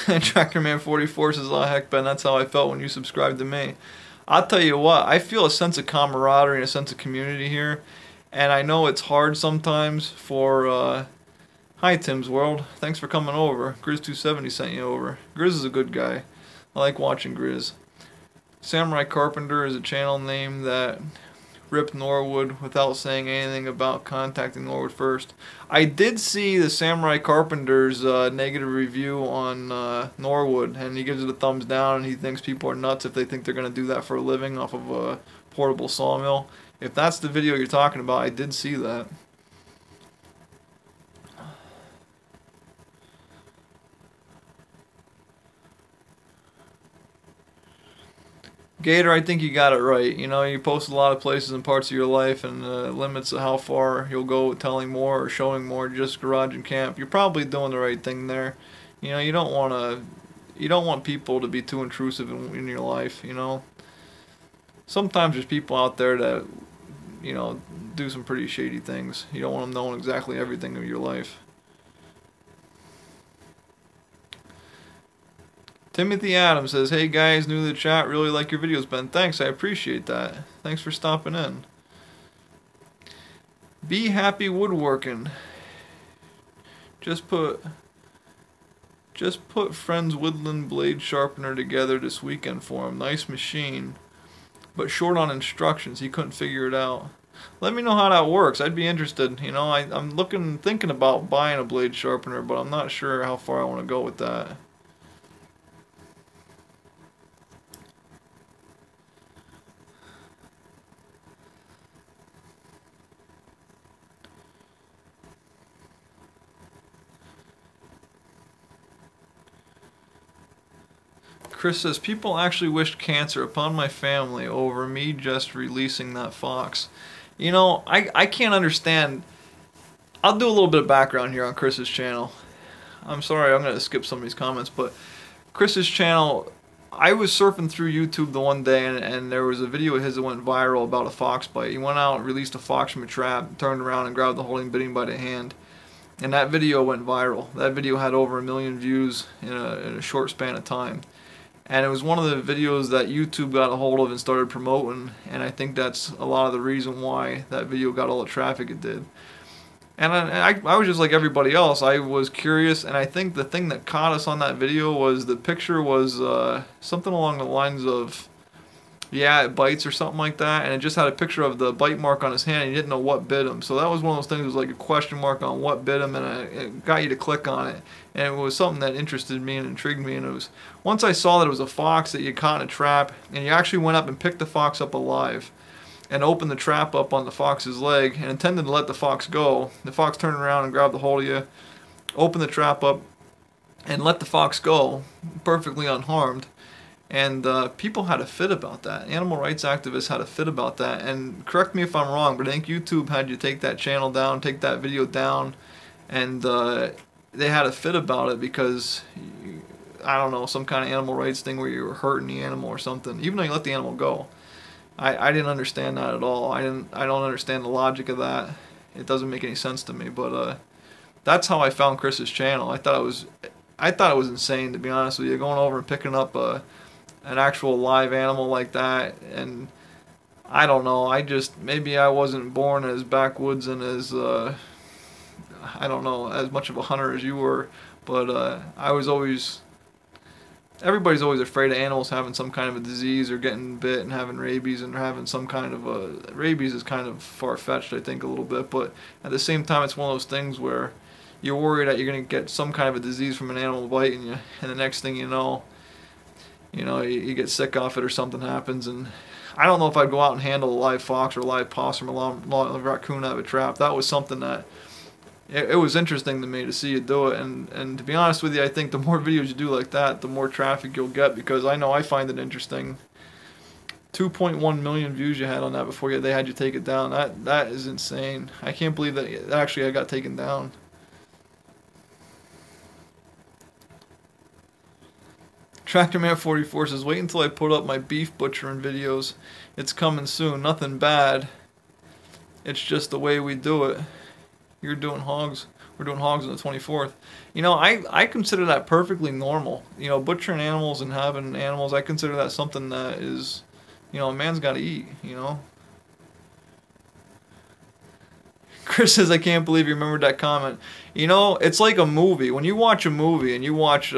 Tractorman44 says, oh heck Ben, that's how I felt when you subscribed to me. I'll tell you what, I feel a sense of camaraderie and a sense of community here, and I know it's hard sometimes for hi Tim's World, thanks for coming over. Grizz270 sent you over. Grizz is a good guy. I like watching Grizz. Samurai Carpenter is a channel name that rip Norwood without saying anything about contacting Norwood first. I did see the Samurai Carpenter's negative review on Norwood, and he gives it a thumbs down, and he thinks people are nuts if they think they're going to do that for a living off of a portable sawmill. If that's the video you're talking about, I did see that. Gator, I think you got it right. You know, you post a lot of places and parts of your life, and limits of how far you'll go with telling more or showing more. Just garage and camp. You're probably doing the right thing there. You know, you don't want people to be too intrusive in your life. You know, sometimes there's people out there that, you know, do some pretty shady things. You don't want them knowing exactly everything of your life. Timothy Adams says, "Hey guys, new to the chat, really like your videos, Ben. Thanks, I appreciate that. Thanks for stopping in." Be Happy Woodworking. Just put Friend's Woodland blade sharpener together this weekend for him. Nice machine, but short on instructions. He couldn't figure it out. Let me know how that works. I'd be interested. You know, I'm thinking about buying a blade sharpener, but I'm not sure how far I want to go with that. Chris says, people actually wished cancer upon my family over me just releasing that fox. You know, I can't understand. I'll do a little bit of background here on Chris's channel. I'm sorry, I'm going to skip some of these comments, but Chris's channel, I was surfing through YouTube the one day, and there was a video of his that went viral about a fox bite. He went out and released a fox from a trap, turned around and grabbed the holding bidding by the hand. And that video went viral. That video had over 1 million views in a short span of time. And it was one of the videos that YouTube got a hold of and started promoting, and I think that's a lot of the reason why that video got all the traffic it did. And I was just like everybody else. I was curious, and I think the thing that caught us on that video was the picture was something along the lines of, yeah, it bites or something like that, and it just had a picture of the bite mark on his hand, and he didn't know what bit him. So that was one of those things, it was like a question mark on what bit him, and it got you to click on it. And it was something that interested me and intrigued me, and it was, once I saw that it was a fox that you caught in a trap, and you actually went up and picked the fox up alive, and opened the trap up on the fox's leg, and intended to let the fox go. The fox turned around and grabbed the hold of you, opened the trap up, and let the fox go, perfectly unharmed. And people had a fit about that. Animal rights activists had a fit about that. And correct me if I'm wrong, but I think YouTube had you take that channel down, take that video down, and they had a fit about it because, I don't know, some kind of animal rights thing where you were hurting the animal or something, even though you let the animal go. I didn't understand that at all. I don't understand the logic of that. It doesn't make any sense to me. But that's how I found Chris's channel. I thought it was insane, to be honest with you, going over and picking up an actual live animal like that. And I don't know, maybe I wasn't born as backwoods and as I don't know, as much of a hunter as you were, but everybody's always afraid of animals having some kind of a disease or getting bit and having rabies and having some kind of rabies is kind of far-fetched, I think, a little bit, but at the same time it's one of those things where you're worried that you're going to get some kind of a disease from an animal biting you, and the next thing you know, you get sick off it or something happens. And I don't know if I'd go out and handle a live fox or a live possum or a live raccoon out of a trap. That was something that, it was interesting to me to see you do it. And to be honest with you, I think the more videos you do like that, the more traffic you'll get, because I know I find it interesting. 2.1 million views you had on that before they had you take it down. That is insane. I can't believe that actually I got taken down. Tractorman 44 says, wait until I put up my beef butchering videos. It's coming soon. Nothing bad. It's just the way we do it. You're doing hogs. We're doing hogs on the 24th. You know, I consider that perfectly normal. You know, butchering animals and having animals, I consider that something that is, you know, a man's got to eat, you know. Chris says, I can't believe you remembered that comment. You know, it's like a movie. When you watch a movie and you watch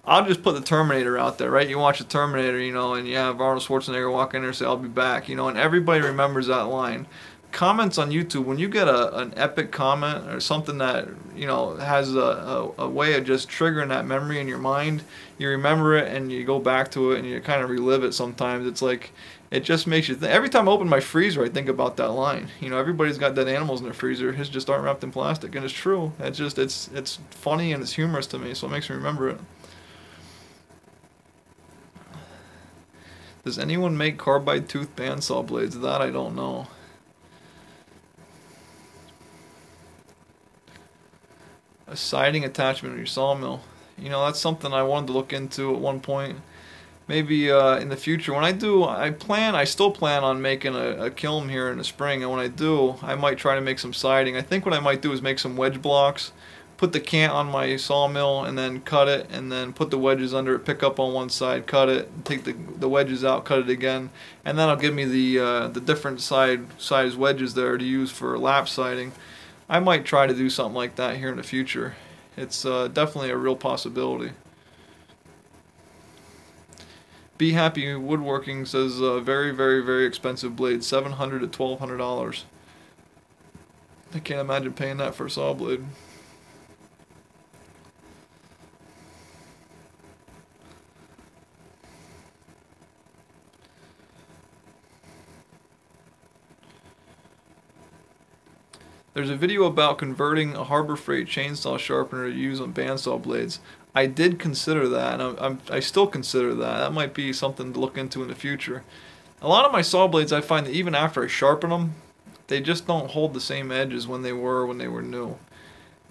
I'll just put the Terminator out there, right? You watch the Terminator, you know, and you have Arnold Schwarzenegger walk in there and say, "I'll be back," you know, and everybody remembers that line. Comments on YouTube, when you get an epic comment or something that, you know, has a way of just triggering that memory in your mind, you remember it and you go back to it and you kind of relive it sometimes. It's like, it just makes you think. Every time I open my freezer, I think about that line. You know, everybody's got dead animals in their freezer. His just aren't wrapped in plastic, and it's true. It's just, it's funny and it's humorous to me, so it makes me remember it. Does anyone make carbide tooth bandsaw blades? That I don't know. A siding attachment in your sawmill. You know, that's something I wanted to look into at one point. Maybe in the future. When I do, I still plan on making a kiln here in the spring, and when I do, I might try to make some siding. I think what I might do is make some wedge blocks, put the cant on my sawmill, and then cut it, and then put the wedges under it, pick up on one side, cut it, take the wedges out, cut it again, and that'll give me the different size wedges there to use for lap siding. I might try to do something like that here in the future. It's definitely a real possibility. Be Happy Woodworking says very, very, very expensive blade, $700 to $1,200. I can't imagine paying that for a saw blade. There's a video about converting a Harbor Freight chainsaw sharpener to use on bandsaw blades. I did consider that, and I still consider that. That might be something to look into in the future. A lot of my saw blades, I find that even after I sharpen them, they just don't hold the same edge as when they were new.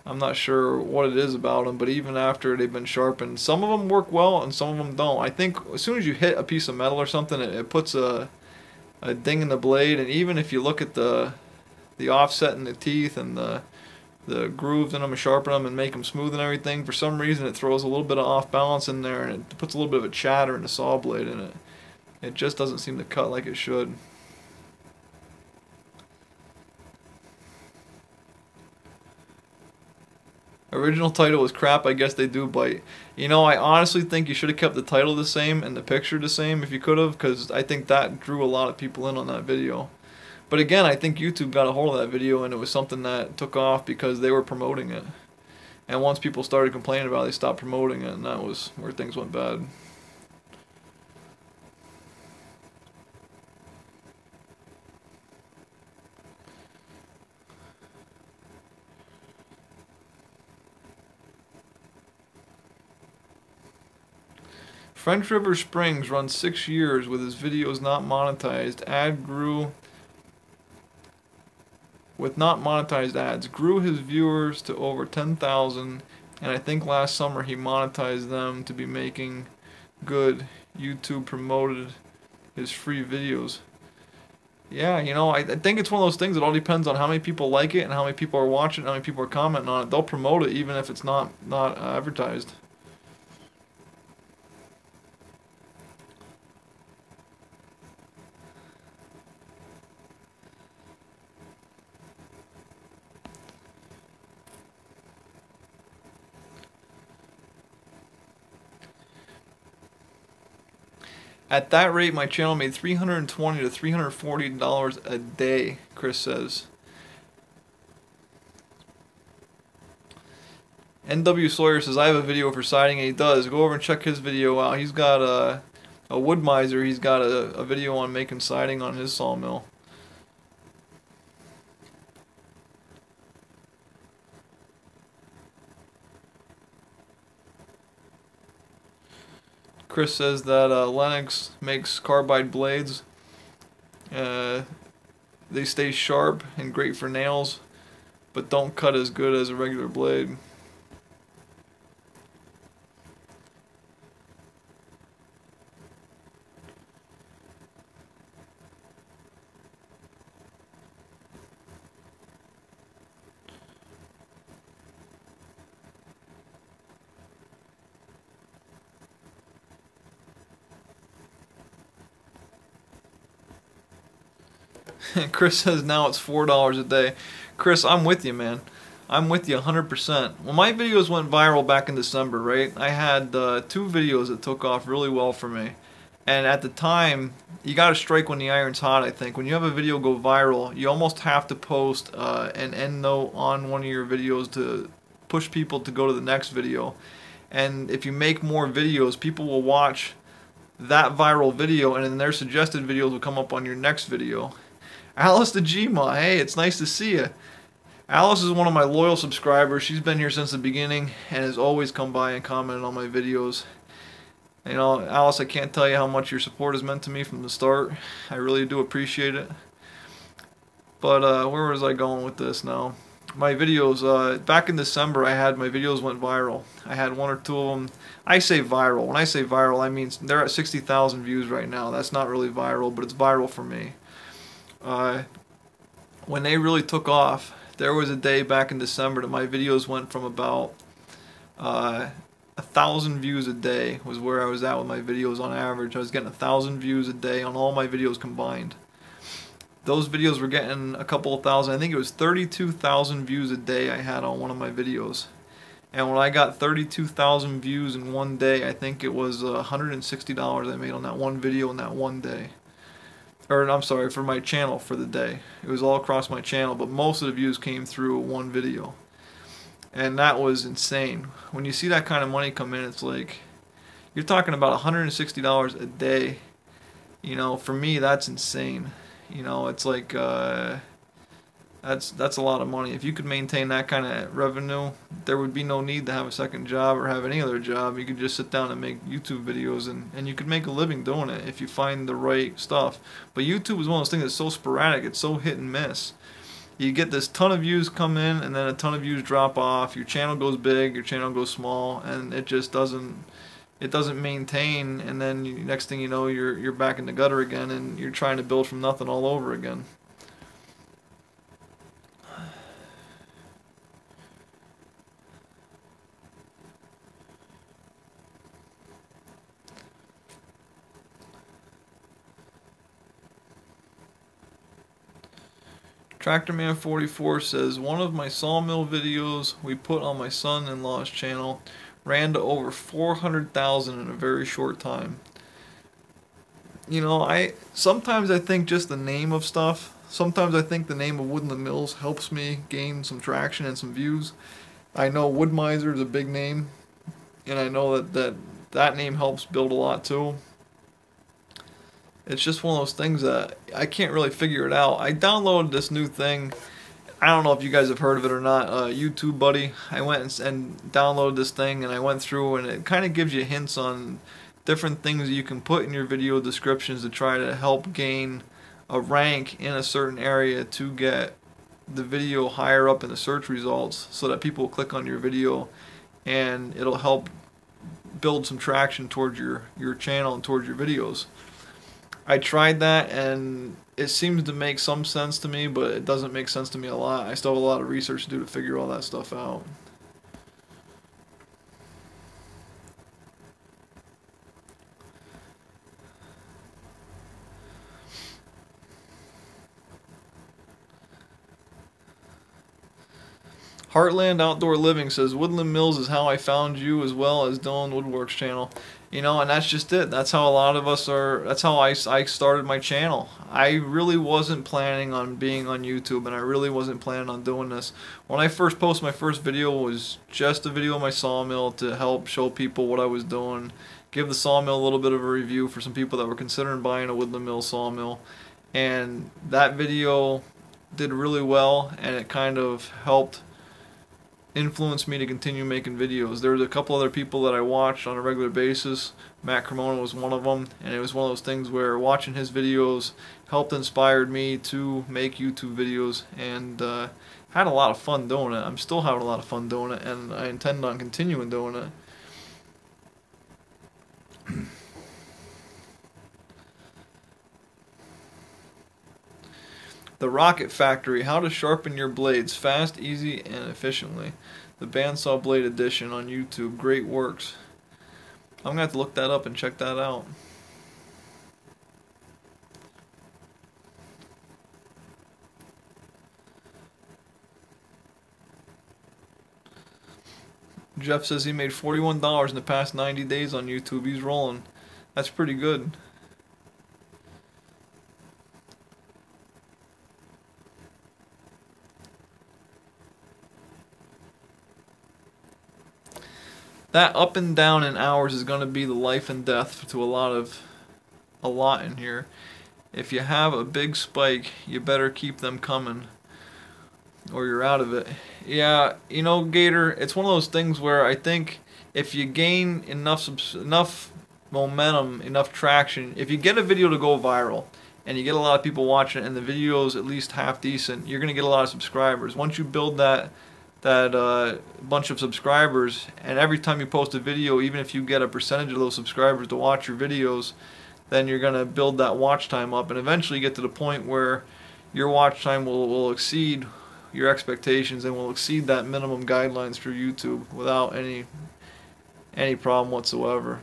I'm not sure what it is about them, but even after they've been sharpened, some of them work well and some of them don't. I think as soon as you hit a piece of metal or something, it puts a ding in the blade, and even if you look at the offset in the teeth and the grooves in them and sharpen them and make them smooth and everything, for some reason it throws a little bit of off balance in there, and it puts a little bit of a chatter in the saw blade, and it just doesn't seem to cut like it should. Original title was crap, I guess they do bite. You know, I honestly think you should have kept the title the same and the picture the same if you could have, because I think that drew a lot of people in on that video. But again, I think YouTube got a hold of that video and it was something that took off because they were promoting it. And once people started complaining about it, they stopped promoting it, and that was where things went bad. French River Springs runs 6 years with his videos not monetized. Ad grew with not monetized ads. Grew his viewers to over 10,000, and I think last summer he monetized them to be making good. YouTube promoted his free videos. Yeah, you know, I think it's one of those things that all depends on how many people like it and how many people are watching and how many people are commenting on it. They'll promote it even if it's not advertised. At that rate, my channel made $320 to $340 a day, Chris says. NW Sawyer says, I have a video for siding, and he does. Go over and check his video out. He's got a wood miser. He's got a video on making siding on his sawmill. Chris says that Lennox makes carbide blades. They stay sharp and great for nails, but don't cut as good as a regular blade. Chris says now it's $4 a day. Chris, I'm with you, man. I'm with you 100%. When my videos went viral back in December, right, I had 2 videos that took off really well for me. And at the time, you got to strike when the iron's hot, I think. When you have a video go viral, you almost have to post an end note on one of your videos to push people to go to the next video. And if you make more videos, people will watch that viral video, and then their suggested videos will come up on your next video. Alice the Gma, hey, it's nice to see you. Alice is one of my loyal subscribers. She's been here since the beginning and has always come by and commented on my videos. You know, Alice, I can't tell you how much your support has meant to me from the start. I really do appreciate it. But where was I going with this now? My videos, back in December, I had my videos went viral. I had 1 or 2 of them. I say viral. When I say viral, I mean they're at 60,000 views right now. That's not really viral, but it's viral for me. When they really took off, there was a day back in December that my videos went from about 1,000 views a day was where I was at with my videos on average. I was getting 1,000 views a day on all my videos combined. Those videos were getting a couple of thousand. I think it was 32,000 views a day I had on one of my videos. And when I got 32,000 views in one day, I think it was $160 I made on that one video in that one day. Or I'm sorry, for my channel for the day. It was all across my channel, but most of the views came through one video. And that was insane. When you see that kind of money come in, it's like, you're talking about $160 a day. You know, for me, that's insane. You know, it's like, that's a lot of money. If you could maintain that kind of revenue, there would be no need to have a second job or have any other job. You could just sit down and make YouTube videos, and you could make a living doing it if you find the right stuff. But YouTube is one of those things that's so sporadic, it's so hit and miss. You get this ton of views come in, and then a ton of views drop off. Your channel goes big, your channel goes small, and it just doesn't maintain, and then next thing you know, you're back in the gutter again, and you're trying to build from nothing all over again. Tractorman44 says, one of my sawmill videos we put on my son-in-law's channel ran to over 400,000 in a very short time. You know, sometimes I think just the name of stuff, sometimes I think the name of Woodland Mills helps me gain some traction and some views. I know Wood Miser is a big name, and I know that name helps build a lot too. It's just one of those things that I can't really figure it out. I downloaded this new thing. I don't know if you guys have heard of it or not, YouTube Buddy. I went and downloaded this thing, and I went through, and it kind of gives you hints on different things that you can put in your video descriptions to try to help gain a rank in a certain area to get the video higher up in the search results, so that people will click on your video, and it'll help build some traction towards your channel and towards your videos. I tried that, and it seems to make some sense to me, but it doesn't make sense to me a lot. I still have a lot of research to do to figure all that stuff out. Heartland Outdoor Living says, Woodland Mills is how I found you, as well as Dylan Woodworks channel. You know, and that's just it. That's how a lot of us are. That's how I started my channel. I really wasn't planning on being on YouTube, and I really wasn't planning on doing this. When I first posted my first video, it was just a video of my sawmill to help show people what I was doing, give the sawmill a little bit of a review for some people that were considering buying a Woodland Mills sawmill. And that video did really well, and it kind of helped influenced me to continue making videos. There was a couple other people that I watched on a regular basis. Matt Cremona was one of them, and it was one of those things where watching his videos helped inspired me to make YouTube videos, and had a lot of fun doing it. I'm still having a lot of fun doing it, and I intend on continuing doing it. The Rocket Factory, how to sharpen your blades fast, easy, and efficiently. The Bandsaw Blade Edition on YouTube. Great works. I'm going to have to look that up and check that out. Jeff says he made $41 in the past 90 days on YouTube. He's rolling. That's pretty good. That up and down in hours is going to be the life and death to a lot in here. If you have a big spike, you better keep them coming, or you're out of it. Yeah, you know, Gator, it's one of those things where I think if you gain enough momentum, enough traction, if you get a video to go viral and you get a lot of people watching it and the video is at least half decent, you're going to get a lot of subscribers. Once you build that bunch of subscribers, and every time you post a video, even if you get a percentage of those subscribers to watch your videos, then you're going to build that watch time up, and eventually get to the point where your watch time will exceed your expectations and will exceed that minimum guidelines for YouTube without any problem whatsoever.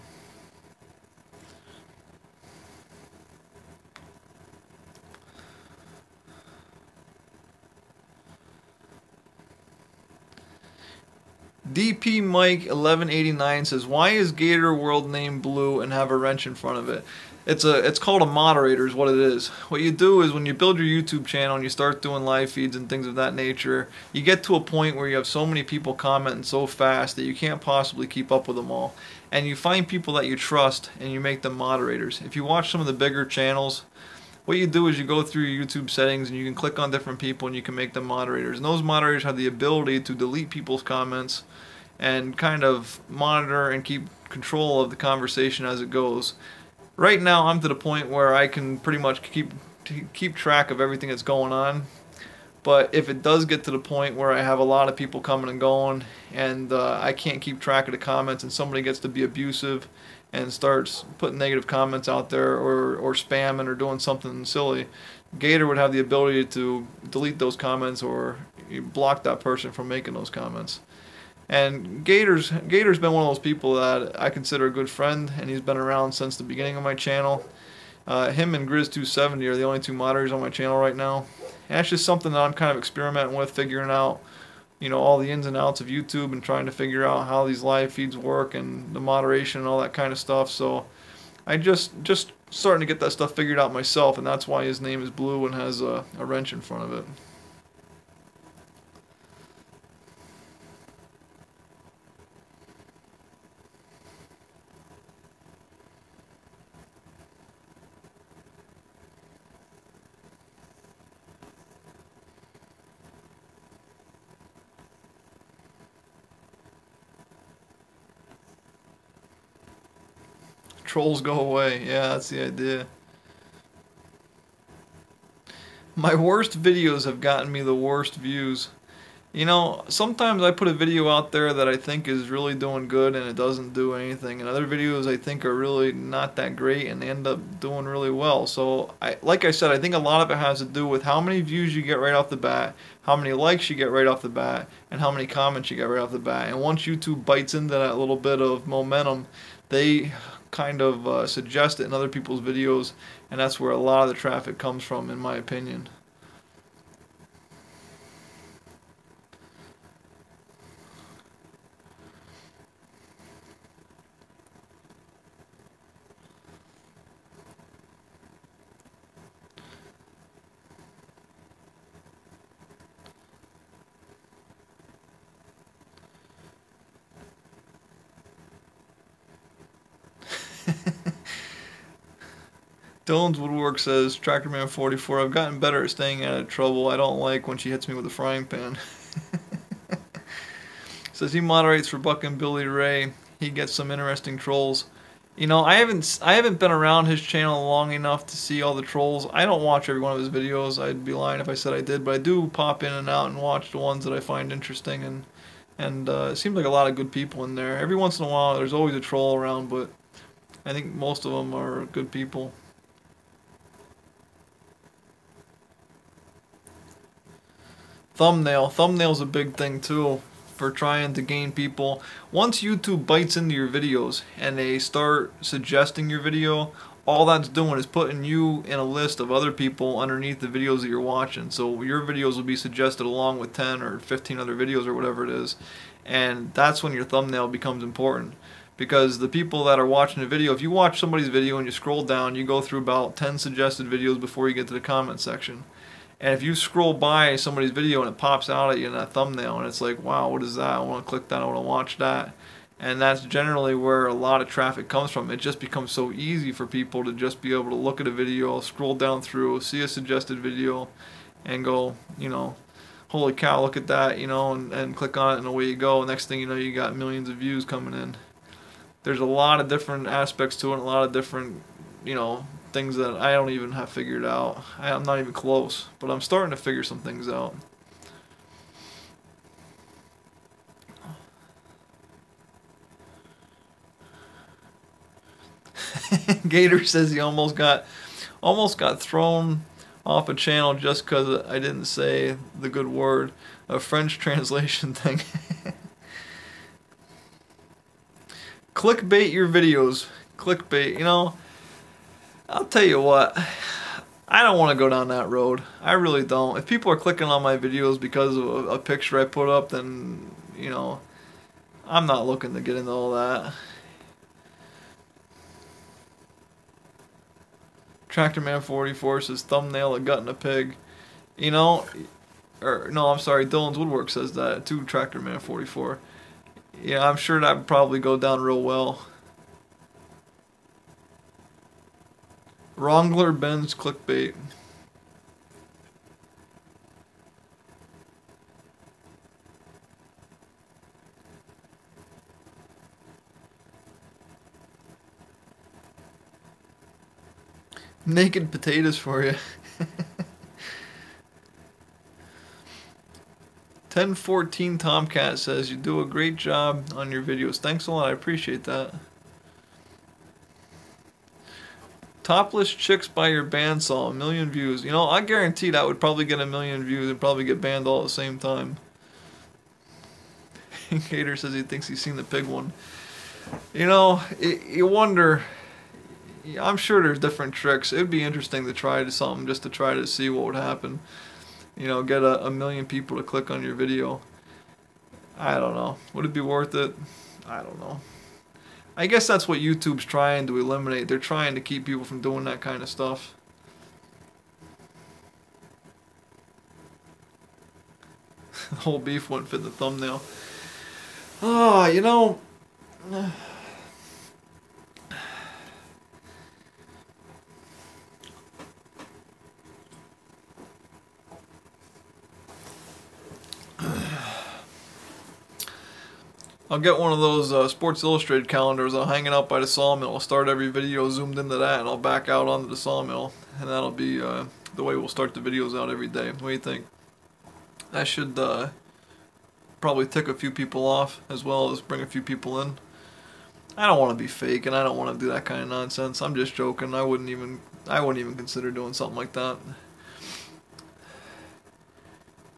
DP Mike 1189 says, "Why is Gator World named blue and have a wrench in front of it?" It's called a moderator is what it is. What you do is when you build your YouTube channel and you start doing live feeds and things of that nature, you get to a point where you have so many people commenting so fast that you can't possibly keep up with them all. And you find people that you trust and you make them moderators. If you watch some of the bigger channels, what you do is you go through your YouTube settings and you can click on different people and you can make them moderators. And those moderators have the ability to delete people's comments and kind of monitor and keep control of the conversation as it goes. Right now I'm to the point where I can pretty much keep track of everything that's going on. But if it does get to the point where I have a lot of people coming and going and I can't keep track of the comments and somebody gets to be abusive and starts putting negative comments out there or spamming or doing something silly, Gator would have the ability to delete those comments or block that person from making those comments. And Gator's been one of those people that I consider a good friend, and he's been around since the beginning of my channel. Him and Grizz270 are the only two moderators on my channel right now. And that's just something that I'm kind of experimenting with, figuring out, you know, all the ins and outs of YouTube and trying to figure out how these live feeds work and the moderation and all that kind of stuff. So I just starting to get that stuff figured out myself, and that's why his name is blue and has a wrench in front of it. Trolls go away. Yeah, that's the idea. My worst videos have gotten me the worst views. You know, sometimes I put a video out there that I think is really doing good and it doesn't do anything. And other videos I think are really not that great and they end up doing really well. So, like I said, I think a lot of it has to do with how many views you get right off the bat, how many likes you get right off the bat, and how many comments you get right off the bat. And once YouTube bites into that little bit of momentum, they kind of suggest it in other people's videos, and that's where a lot of the traffic comes from, in my opinion. Dylan's Woodwork says, Tractorman44, I've gotten better at staying out of trouble. I don't like when she hits me with a frying pan. Says he moderates for Buck and Billy Ray. He gets some interesting trolls. You know, I haven't been around his channel long enough to see all the trolls. I don't watch every one of his videos. I'd be lying if I said I did, but I do pop in and out and watch the ones that I find interesting, and it seems like a lot of good people in there. Every once in a while there's always a troll around, but I think most of them are good people. Thumbnail's a big thing too for trying to gain people. Once YouTube bites into your videos and they start suggesting your video, all that's doing is putting you in a list of other people underneath the videos that you're watching. So your videos will be suggested along with 10 or 15 other videos or whatever it is. And that's when your thumbnail becomes important. Because the people that are watching the video, if you watch somebody's video and you scroll down, you go through about 10 suggested videos before you get to the comment section. And if you scroll by somebody's video and it pops out at you in that thumbnail and it's like, wow, what is that? I want to click that, I want to watch that. And that's generally where a lot of traffic comes from. It just becomes so easy for people to just be able to look at a video, scroll down through, see a suggested video, and go, you know, holy cow, look at that, you know, and click on it and away you go. Next thing you know, you got millions of views coming in. There's a lot of different aspects to it, and a lot of different, you know, things that I don't even have figured out. I'm not even close, but I'm starting to figure some things out. Gator says he almost got thrown off a channel just because I didn't say the good word, a French translation thing. Clickbait your videos. Clickbait, you know, I'll tell you what, I don't want to go down that road. I really don't. If people are clicking on my videos because of a picture I put up, then, you know, I'm not looking to get into all that. Tractorman44 says thumbnail a gut and a pig. You know, or no, I'm sorry, Dylan's Woodwork says that too, Tractorman44. Yeah, I'm sure that would probably go down real well. Wrongler Ben's clickbait. Naked potatoes for you. 1014 Tomcat says you do a great job on your videos. Thanks a lot, I appreciate that. Topless chicks by your bandsaw, 1 million views. You know, I guarantee that would probably get 1 million views and probably get banned all at the same time. Gator says he thinks he's seen the pig one. You know, you wonder. I'm sure there's different tricks. It would be interesting to try something just to try to see what would happen. You know, get a million people to click on your video. I don't know. Would it be worth it? I don't know. I guess that's what YouTube's trying to eliminate. They're trying to keep people from doing that kind of stuff. The whole beef wouldn't fit in the thumbnail. Oh, you know... I'll get one of those Sports Illustrated calendars. I'll hang it out by the sawmill. I'll start every video zoomed into that, and I'll back out onto the sawmill. And that'll be the way we'll start the videos out every day. What do you think? That should probably tick a few people off, as well as bring a few people in. I don't want to be fake, and I don't want to do that kind of nonsense. I'm just joking. I wouldn't even consider doing something like that.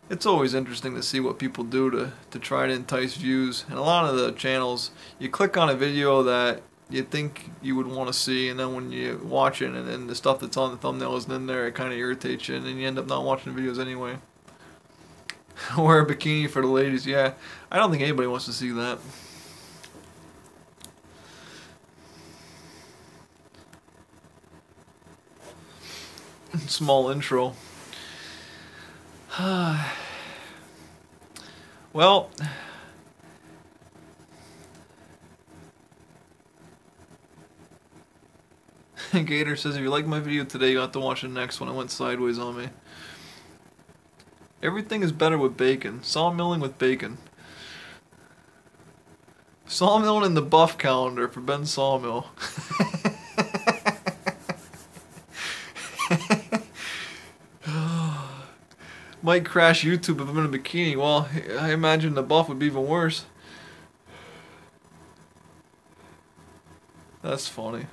It's always interesting to see what people do to try to entice views. And a lot of the channels, you click on a video that you think you would want to see, and then when you watch it and then the stuff that's on the thumbnail isn't in there, it kind of irritates you, and then you end up not watching the videos anyway. Wear a bikini for the ladies, yeah. I don't think anybody wants to see that. Small intro. Well, Gator says if you like my video today, you have to watch the next one. It went sideways on me. Everything is better with bacon. Sawmilling with bacon. Sawmilling in the buff calendar for Ben Sawmill. Might crash YouTube if I'm in a bikini. Well, I imagine the buff would be even worse. That's funny.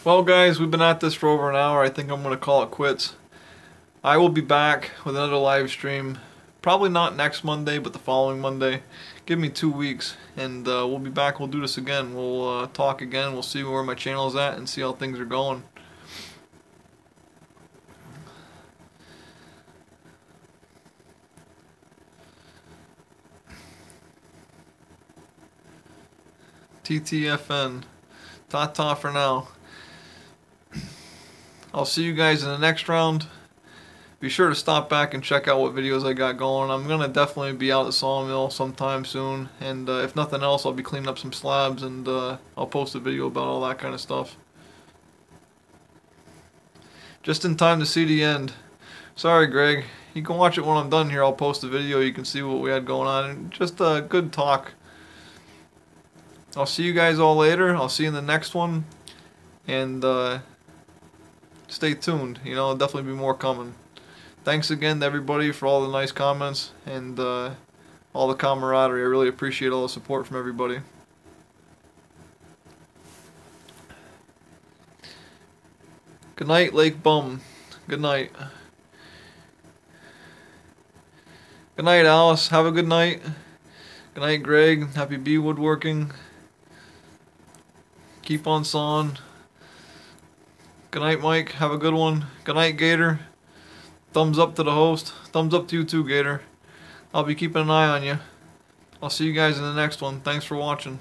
Well guys, we've been at this for over an hour. I think I'm going to call it quits. I will be back with another live stream Probably not next Monday, but the following Monday. Give me 2 weeks, and we'll be back. We'll do this again. We'll talk again. We'll see where my channel's at and see how things are going. TTFN. Ta-ta for now. I'll see you guys in the next round. Be sure to stop back and check out what videos I got going. I'm going to definitely be out at the sawmill sometime soon. And if nothing else, I'll be cleaning up some slabs, and I'll post a video about all that kind of stuff. Just in time to see the end. Sorry, Greg. You can watch it when I'm done here. I'll post a video. You can see what we had going on. And just a good talk. I'll see you guys all later. I'll see you in the next one. And stay tuned. You know, there'll definitely be more coming. Thanks again to everybody for all the nice comments and all the camaraderie. I really appreciate all the support from everybody. Good night, Lake Bum. Good night. Good night, Alice. Have a good night. Good night, Greg. Happy bee woodworking. Keep on sawing. Good night, Mike. Have a good one. Good night, Gator. Thumbs up to the host. Thumbs up to you too, Gator. I'll be keeping an eye on you. I'll see you guys in the next one. Thanks for watching.